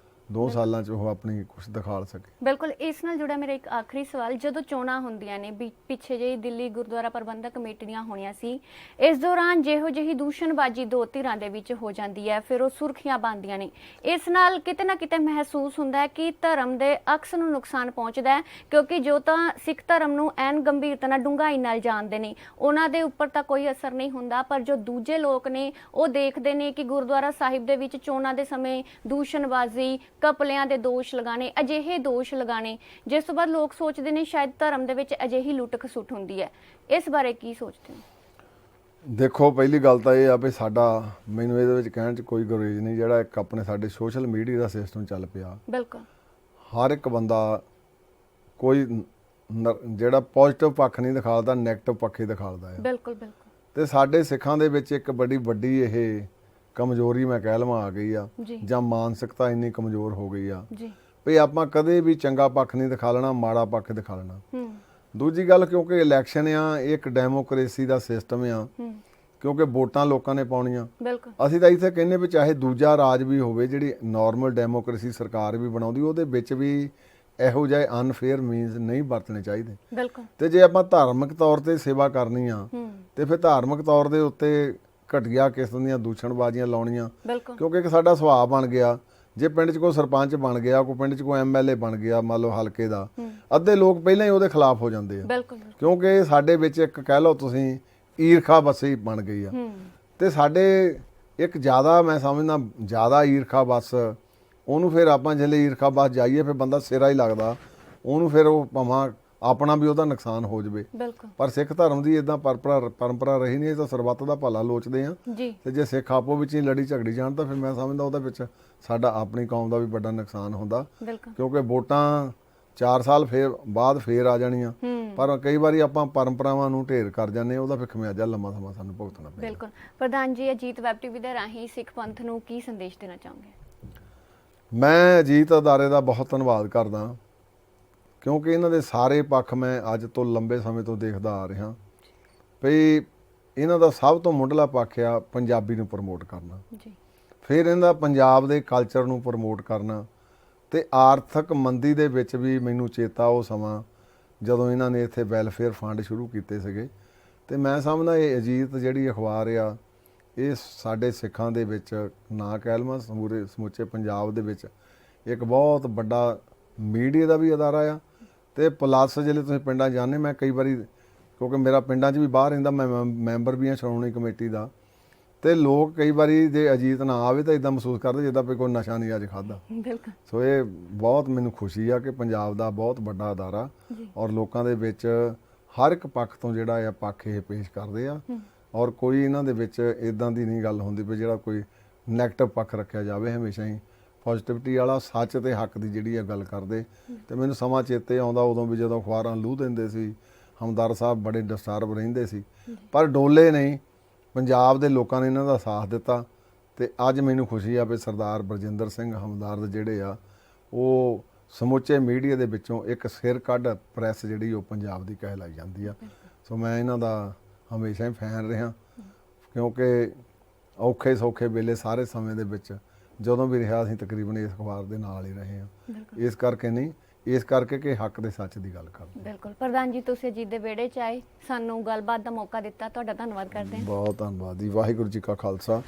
2 ਸਾਲਾਂ 'ਚ ਉਹ ਆਪਣੀ ਕੁਛ ਦਿਖਾ ਸਕੇ। ਬਿਲਕੁਲ। ਇਸ ਨਾਲ ਜੁੜਾ ਮੇਰਾ ਇੱਕ ਆਖਰੀ ਸਵਾਲ, ਜਦੋਂ ਚੋਣਾਂ ਹੁੰਦੀਆਂ ਨੇ, ਪਿੱਛੇ ਜਿਹੀ ਦਿੱਲੀ ਗੁਰਦੁਆਰਾ ਪ੍ਰਬੰਧਕ ਕਮੇਟੀ ਦੀਆਂ ਹੋਣੀਆਂ ਸੀ, ਇਸ ਦੌਰਾਨ ਜਿਹੋ ਜਿਹੀ ਦੂਸ਼ਣਬਾਜ਼ੀ ਦੋ ਧਿਰਾਂ ਦੇ ਵਿੱਚ ਹੋ ਜਾਂਦੀ ਹੈ, ਫਿਰ ਉਹ ਸੁਰਖੀਆਂ ਬਣਦੀਆਂ ਨੇ। ਇਸ ਨਾਲ ਕਿਤੇ ਨਾ ਕਿਤੇ ਮਹਿਸੂਸ ਹੁੰਦਾ ਹੈ ਕਿ ਧਰਮ ਦੇ ਅਕਸ ਨੂੰ ਨੁਕਸਾਨ ਪਹੁੰਚਦਾ ਹੈ, ਕਿਉਂਕਿ ਜੋ ਤਾਂ ਸਿੱਖ ਧਰਮ ਨੂੰ ਐਨ ਗੰਭੀਰਤਾ ਨਾਲ, ਡੂੰਘਾਈ ਨਾਲ ਜਾਣਦੇ ਨੇ, ਉਹਨਾਂ ਦੇ ਉੱਪਰ ਤਾਂ ਕੋਈ ਅਸਰ ਨਹੀਂ ਹੁੰਦਾ, ਪਰ ਜੋ ਦੂਜੇ ਲੋਕ ਨੇ ਉਹ ਦੇਖਦੇ ਨੇ ਕਿ ਗੁਰਦੁਆਰਾ ਸਾਹਿਬ ਦੇ ਵਿੱਚ ਚੋਣਾਂ ਦੇ ਸਮੇਂ ਦੂਸ਼ਣਬਾਜ਼ੀ, ਕਪਲਿਆਂ ਦੇ ਦੋਸ਼ ਲਗਾਣੇ, ਅਜਿਹੇ ਦੋਸ਼ ਲਗਾਣੇ, ਜਿਸ ਤੋਂ ਬਾਅਦ ਲੋਕ ਸੋਚਦੇ ਨੇ ਸ਼ਾਇਦ ਧਰਮ ਦੇ ਵਿੱਚ ਅਜਿਹੀ ਲੁੱਟ ਖਸੁੱਟ ਹੁੰਦੀ ਹੈ। ਇਸ ਬਾਰੇ ਕੀ ਸੋਚਦੇ ਹੋ? ਦੇਖੋ, ਪਹਿਲੀ ਗੱਲ ਤਾਂ ਇਹ ਆ ਵੀ ਸਾਡਾ, ਮੈਨੂੰ ਇਹਦੇ ਵਿੱਚ ਕਹਿਣ 'ਚ ਕੋਈ ਗੁਰੇਜ਼ ਨਹੀਂ, ਜਿਹੜਾ ਇੱਕ ਆਪਣੇ ਸਾਡੇ ਸੋਸ਼ਲ ਮੀਡੀਆ ਦਾ ਸਿਸਟਮ ਚੱਲ ਪਿਆ। ਬਿਲਕੁਲ। ਹਰ ਇੱਕ ਬੰਦਾ ਕੋਈ ਜਿਹੜਾ ਪੋਜ਼ਿਟਿਵ ਪੱਖ ਨਹੀਂ ਦਿਖਾਉਂਦਾ, ਨੈਗੇਟਿਵ ਪੱਖ ਹੀ ਦਿਖਾਉਂਦਾ ਹੈ। ਬਿਲਕੁਲ ਬਿਲਕੁਲ। ਤੇ ਸਾਡੇ ਸਿੱਖਾਂ ਦੇ ਵਿੱਚ ਇੱਕ ਬੜੀ ਵੱਡੀ ਇਹ ਕਮਜ਼ੋਰੀ ਮੈਂ ਕਹਿ ਲਵਾਂ ਆ ਗਈ ਆ, ਜਾਂ ਮਾਨਸਿਕਤਾ ਇੰਨੀ ਕਮਜ਼ੋਰ ਹੋ ਗਈ ਆ ਵੀ ਆਪਾਂ ਕਦੇ ਵੀ ਚੰਗਾ ਪੱਖ ਨਹੀਂ ਦਿਖਾ ਲੈਣਾ, ਮਾੜਾ ਪੱਖ ਦਿਖਾ ਲੈਣਾ। ਦੂਜੀ ਗੱਲ, ਕਿਉਂਕਿ ਇਲੈਕਸ਼ਨ ਆ, ਇੱਕ ਡੈਮੋਕ੍ਰੇਸੀ ਦਾ ਸਿਸਟਮ ਆ, ਕਿਉਂਕਿ ਵੋਟਾਂ ਲੋਕਾਂ ਨੇ ਪਾਉਣੀਆਂ। ਅਸੀਂ ਤਾਂ ਇੱਥੇ ਕਹਿੰਦੇ ਵੀ ਚਾਹੇ ਦੂਜਾ ਰਾਜ ਵੀ ਹੋਵੇ, ਜਿਹੜੀ ਨਾਰਮਲ ਡੈਮੋਕ੍ਰੇਸੀ ਸਰਕਾਰ ਵੀ ਬਣਾਉਂਦੀ, ਉਹਦੇ ਵਿੱਚ ਵੀ ਇਹੋ ਜਿਹੇ ਅਨਫੇਅਰ ਮੀਨਸ ਨਹੀਂ ਵਰਤਣੇ ਚਾਹੀਦੇ। ਤੇ ਜੇ ਆਪਾਂ ਧਾਰਮਿਕ ਤੌਰ ਤੇ ਸੇਵਾ ਕਰਨੀ ਆ ਤੇ ਫਿਰ ਧਾਰਮਿਕ ਤੌਰ ਦੇ ਉੱਤੇ ਘਟੀਆ ਕਿਸਮ ਦੀਆਂ ਦੂਸ਼ਣਬਾਜ਼ੀਆਂ ਲਾਉਣੀਆਂ, ਕਿਉਂਕਿ ਇੱਕ ਸਾਡਾ ਸੁਭਾਅ ਬਣ ਗਿਆ ਜੇ ਪਿੰਡ 'ਚ ਕੋਈ ਸਰਪੰਚ ਬਣ ਗਿਆ, ਕੋਈ ਪਿੰਡ 'ਚ ਕੋਈ ਐਮਐਲਏ ਬਣ ਗਿਆ, ਮੰਨ ਲਓ ਹਲਕੇ ਦਾ, ਅੱਧੇ ਲੋਕ ਪਹਿਲਾਂ ਹੀ ਉਹਦੇ ਖਿਲਾਫ ਹੋ ਜਾਂਦੇ ਆ। ਬਿਲਕੁਲ। ਕਿਉਂਕਿ ਸਾਡੇ ਵਿੱਚ ਇੱਕ ਕਹਿ ਲਓ ਤੁਸੀਂ ਈਰਖਾ ਬਸੀ ਬਣ ਗਈ ਆ। ਤੇ ਸਾਡੇ ਇੱਕ ਜ਼ਿਆਦਾ, ਮੈਂ ਸਮਝਦਾ ਜ਼ਿਆਦਾ ਈਰਖਾ ਬਸ, ਉਹਨੂੰ ਫਿਰ ਆਪਾਂ ਜਿਹੜੇ ਈਰਖਾ ਬਸ ਜਾਈਏ ਫਿਰ ਬੰਦਾ ਸਿਰਾ ਹੀ ਲੱਗਦਾ ਉਹਨੂੰ, ਫਿਰ ਉਹ ਭਾਵੇਂ ਆਪਣਾ ਵੀ ਉਹਦਾ ਨੁਕਸਾਨ ਹੋ ਜਾਵੇ। ਬਿਲਕੁਲ। ਪਰ ਸਿੱਖ ਧਰਮ ਦੀ ਇਦਾਂ ਪਰੰਪਰਾ ਰਹੀ ਨਹੀਂ, ਇਹ ਤਾਂ ਸਰਬੱਤ ਦਾ ਭਲਾ ਲੋਚਦੇ ਆ ਜੀ। ਤੇ ਜੇ ਸਿੱਖ ਆਪੋ ਵਿੱਚ ਹੀ ਲੜੀ ਝਗੜੀ ਜਾਣ ਤਾਂ ਫਿਰ ਮੈਂ ਸਮਝਦਾ ਉਹਦੇ ਵਿੱਚ ਸਾਡਾ ਆਪਣੀ ਕੌਮ ਦਾ ਵੀ ਵੱਡਾ ਨੁਕਸਾਨ ਹੁੰਦਾ। ਬਿਲਕੁਲ। ਕਿਉਂਕਿ ਵੋਟਾਂ 4 ਸਾਲ ਬਾਅਦ ਫੇਰ ਆ ਜਾਣੀਆਂ, ਪਰ ਕਈ ਵਾਰੀ ਆਪਾਂ ਪਰੰਪਰਾਵਾਂ ਨੂੰ ਢੇਰ ਕਰ ਜਾਂਦੇ, ਉਹਦਾ ਫਿਰ ਖਮਿਆਜਾ ਲੰਮਾ ਸਮਾਂ ਸਾਨੂੰ ਭੁਗਤਣਾ ਪੈਂਦਾ। ਬਿਲਕੁਲ। ਪ੍ਰਧਾਨ ਜੀ, ਅਜੀਤ ਵੈਬ ਟੀਵੀ ਦੇ ਰਾਹੀਂ ਸਿੱਖ ਪੰਥ ਨੂੰ ਕੀ ਸੰਦੇਸ਼ ਦੇਣਾ ਚਾਹੋਗੇ? ਮੈਂ ਅਜੀਤ ਅਦਾਰੇ ਦਾ ਬਹੁਤ ਧੰਨਵਾਦ ਕਰਦਾ, ਕਿਉਂਕਿ ਇਹਨਾਂ ਦੇ ਸਾਰੇ ਪੱਖ ਮੈਂ ਅੱਜ ਤੋਂ ਲੰਬੇ ਸਮੇਂ ਤੋਂ ਦੇਖਦਾ ਆ ਰਿਹਾ ਵੀ ਇਹਨਾਂ ਦਾ ਸਭ ਤੋਂ ਮੁੱਢਲਾ ਪੱਖ ਆ ਪੰਜਾਬੀ ਨੂੰ ਪ੍ਰਮੋਟ ਕਰਨਾ, ਜੀ। ਫਿਰ ਇਹਨਾਂ ਦਾ ਪੰਜਾਬ ਦੇ ਕਲਚਰ ਨੂੰ ਪ੍ਰਮੋਟ ਕਰਨਾ, ਤੇ ਆਰਥਿਕ ਮੰਦੀ ਦੇ ਵਿੱਚ ਵੀ ਮੈਨੂੰ ਚੇਤਾ ਉਹ ਸਮਾਂ ਜਦੋਂ ਇਹਨਾਂ ਨੇ ਇੱਥੇ ਵੈਲਫੇਅਰ ਫੰਡ ਸ਼ੁਰੂ ਕੀਤੇ ਸੀਗੇ। ਤੇ ਮੈਂ ਸਮਝਦਾ ਇਹ ਅਜੀਤ ਜਿਹੜੀ ਅਖਬਾਰ ਆ, ਇਹ ਸਾਡੇ ਸਿੱਖਾਂ ਦੇ ਵਿੱਚ ਨਾ ਕਹਿ ਲਵਾਂ ਸਮੁੱਚੇ ਪੰਜਾਬ ਦੇ ਵਿੱਚ ਇੱਕ ਬਹੁਤ ਵੱਡਾ ਮੀਡੀਆ ਦਾ ਵੀ ਅਦਾਰਾ ਆ। ਤੇ ਪਲੱਸ ਜਿਹੜੇ ਤੁਸੀਂ ਪਿੰਡਾਂ ਜਾਂਦੇ, ਮੈਂ ਕਈ ਵਾਰੀ, ਕਿਉਂਕਿ ਮੇਰਾ ਪਿੰਡਾਂ 'ਚ ਵੀ ਬਾਹਰ ਰਹਿੰਦਾ, ਮੈਂ ਮੈਂਬਰ ਵੀ ਹਾਂ ਸ਼੍ਰੋਮਣੀ ਕਮੇਟੀ ਦਾ, ਤੇ ਲੋਕ ਕਈ ਵਾਰੀ ਜੇ ਅਜੀਤ ਨਾ ਆਵੇ ਤਾਂ ਇਦਾਂ ਮਹਿਸੂਸ ਕਰਦੇ ਜਿੱਦਾਂ ਵੀ ਕੋਈ ਨਸ਼ਾ ਨਹੀਂ ਅੱਜ ਖਾਦਾ। ਬਿਲਕੁਲ। ਸੋ ਇਹ ਬਹੁਤ ਮੈਨੂੰ ਖੁਸ਼ੀ ਆ ਕਿ ਪੰਜਾਬ ਦਾ ਬਹੁਤ ਵੱਡਾ ਅਦਾਰਾ ਔਰ ਲੋਕਾਂ ਦੇ ਵਿੱਚ ਹਰ ਇੱਕ ਪੱਖ ਤੋਂ ਜਿਹੜਾ ਆ ਪੱਖ ਇਹ ਪੇਸ਼ ਕਰਦੇ ਆ, ਔਰ ਕੋਈ ਇਹਨਾਂ ਦੇ ਵਿੱਚ ਇਦਾਂ ਦੀ ਨਹੀਂ ਗੱਲ ਹੁੰਦੀ ਵੀ ਜਿਹੜਾ ਕੋਈ ਨੈਗੇਟਿਵ ਪੱਖ ਰੱਖਿਆ ਜਾਵੇ। ਹਮੇਸ਼ਾ ਹੀ ਪੋਜ਼ਿਟਿਵਿਟੀ ਵਾਲਾ, ਸੱਚ ਤੇ ਹੱਕ ਦੀ ਜਿਹੜੀ ਆ ਗੱਲ ਕਰਦੇ। ਤੇ ਮੈਨੂੰ ਸਮਾਂ ਚੇਤੇ ਆਉਂਦਾ ਉਦੋਂ ਵੀ ਜਦੋਂ ਅਖਬਾਰਾਂ ਲੂਹ ਦਿੰਦੇ ਸੀ, ਹਮਦਰ ਸਾਹਿਬ ਬੜੇ ਡਿਸਟਰਬ ਰਹਿੰਦੇ ਸੀ, ਪਰ ਡੋਲੇ ਨਹੀਂ, ਪੰਜਾਬ ਦੇ ਲੋਕਾਂ ਨੇ ਇਹਨਾਂ ਦਾ ਸਾਥ ਦਿੱਤਾ। ਤੇ ਅੱਜ ਮੈਨੂੰ ਖੁਸ਼ੀ ਆ ਵੀ ਸਰਦਾਰ ਬਰਜਿੰਦਰ ਸਿੰਘ ਹਮਦਰਦ ਜਿਹੜੇ ਆ, ਉਹ ਸਮੁੱਚੇ ਮੀਡੀਆ ਦੇ ਵਿੱਚੋਂ ਇੱਕ ਸਿਰ ਕੱਢ ਪ੍ਰੈਸ ਜਿਹੜੀ ਉਹ ਪੰਜਾਬ ਦੀ ਕਹਿਲਾਈ ਜਾਂਦੀ ਆ। ਸੋ ਮੈਂ ਇਹਨਾਂ ਦਾ ਹਮੇਸ਼ਾ ਹੀ ਫੈਨ ਰਿਹਾ, ਕਿਉਂਕਿ ਔਖੇ ਸੌਖੇ ਵੇਲੇ ਸਾਰੇ ਸਮੇਂ ਦੇ ਵਿੱਚ ਜਦੋਂ ਵੀ ਰਿਹਾ ਅਸੀਂ ਤਕਰੀਬਨ ਇਸ ਅਖਬਾਰ ਦੇ ਨਾਲ ਹੀ ਰਹੇ ਹਾਂ। ਇਸ ਕਰਕੇ ਨਹੀਂ, ਇਸ ਕਰਕੇ ਕਿ ਹੱਕ ਦੇ ਸੱਚ ਦੀ ਗੱਲ ਕਰਦੇ। ਬਿਲਕੁਲ। ਪ੍ਰਧਾਨ ਜੀ, ਤੁਸੀਂ ਅਜੀਤ ਦੇ ਵਿਹੜੇ 'ਚ ਆਏ, ਸਾਨੂੰ ਗੱਲਬਾਤ ਦਾ ਮੌਕਾ ਦਿੱਤਾ, ਤੁਹਾਡਾ ਧੰਨਵਾਦ ਕਰਦੇ ਹਾਂ। ਬਹੁਤ ਧੰਨਵਾਦ ਜੀ। ਵਾਹਿਗੁਰੂ ਜੀ ਕਾ ਖਾਲਸਾ,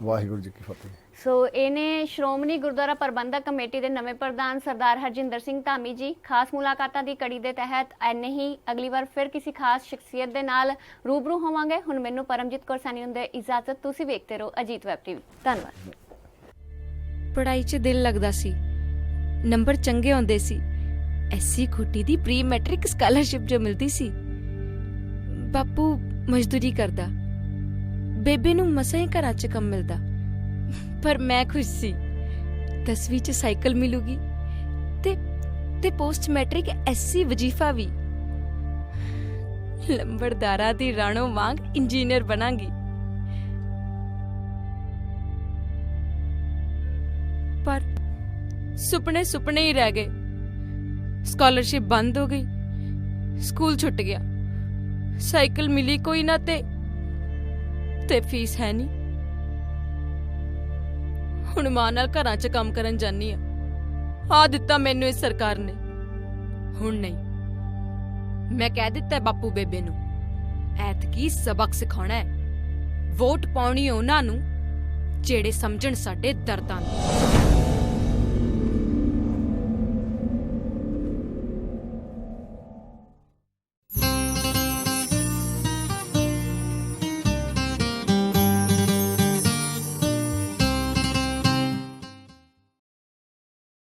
ਵਾਹਿਗੁਰੂ ਜੀ ਕੀ ਫਤਿਹ। ਸੋ ਇਹਨੇ ਸ਼੍ਰੋਮਣੀ ਗੁਰਦੁਆਰਾ ਪ੍ਰਬੰਧਕ ਕਮੇਟੀ ਦੇ ਨਵੇਂ ਪ੍ਰਧਾਨ ਸਰਦਾਰ ਹਰਜਿੰਦਰ ਸਿੰਘ ਧਾਮੀ ਜੀ। ਖਾਸ ਮੁਲਾਕਾਤਾਂ ਦੀ ਕੜੀ ਦੇ ਤਹਿਤ ਐਨੇ ਹੀ ਅਗਲੀ ਵਾਰ ਫਿਰ ਕਿਸੇ ਖਾਸ ਸ਼ਖਸੀਅਤ ਦੇ ਨਾਲ ਰੂਬਰੂ ਹੋਵਾਂਗੇ। ਹੁਣ ਮੈਨੂੰ ਪਰਮਜੀਤ ਕੌਰ ਸੈਣੀ ਹੁੰਦੇ ਇਜਾਜ਼ਤ। ਤੁਸੀਂ ਵੇਖਦੇ ਰਹੋ ਅਜੀਤ ਵੈਬ ਟੀਵੀ। ਧੰਨਵਾਦ। ਪੜ੍ਹਾਈ 'ਚ ਦਿਲ ਲੱਗਦਾ ਸੀ, ਨੰਬਰ ਚੰਗੇ ਆਉਂਦੇ ਸੀ, ਐਸੀ ਖੋਟੀ ਦੀ ਪ੍ਰੀ ਮੈਟ੍ਰਿਕ ਸਕਾਲਰਸ਼ਿਪ ਜੋ ਮਿਲਦੀ ਸੀ। ਬਾਪੂ ਮਜ਼ਦੂਰੀ ਕਰਦਾ, ਬੇਬੇ ਨੂੰ ਮਸਾਂ ਹੀ ਘਰਾਂ 'ਚ ਕੰਮ ਮਿਲਦਾ, ਪਰ ਮੈਂ ਖੁਸ਼ ਸੀ। 10ਵੀਂ 'ਚ ਸਾਈਕਲ ਮਿਲੂਗੀ ਤੇ ਪੋਸਟ ਮੈਟ੍ਰਿਕ ਐਸੀ ਵਜੀਫਾ ਵੀ। ਲੰਬੜਦਾਰਾ ਦੀ ਰਾਣੋ ਵਾਂਗ ਇੰਜੀਨੀਅਰ ਬਣਾਂਗੀ। ਪਰ ਸੁਪਨੇ ਹੀ ਰਹਿ ਗਏ। ਸਕਾਲਰਸ਼ਿਪ ਬੰਦ ਹੋ ਗਈ, ਸਕੂਲ ਛੁੱਟ ਗਿਆ, ਸਾਈਕਲ ਮਿਲੀ ਕੋਈ ਨਾ ਤੇ ਫੀਸ ਹੈ ਨਹੀਂ। ਹੁਣ ਮਾਂ ਨਾਲ ਘਰਾਂ 'ਚ ਕੰਮ ਕਰਨ ਜਾਨੀ ਆ ਦਿੱਤਾ ਮੈਨੂੰ ਇਸ ਸਰਕਾਰ ਨੇ। ਹੁਣ ਨਹੀਂ, ਮੈਂ ਕਹਿ ਦਿੱਤਾ ਬਾਪੂ ਬੇਬੇ ਨੂੰ, ਐਤਕੀ ਸਬਕ ਸਿਖਾਉਣਾ ਹੈ। ਵੋਟ ਪਾਉਣੀ ਉਹਨਾਂ ਨੂੰ ਜਿਹੜੇ ਸਮਝਣ ਸਾਡੇ ਦਰਦਾਂ ਨੂੰ।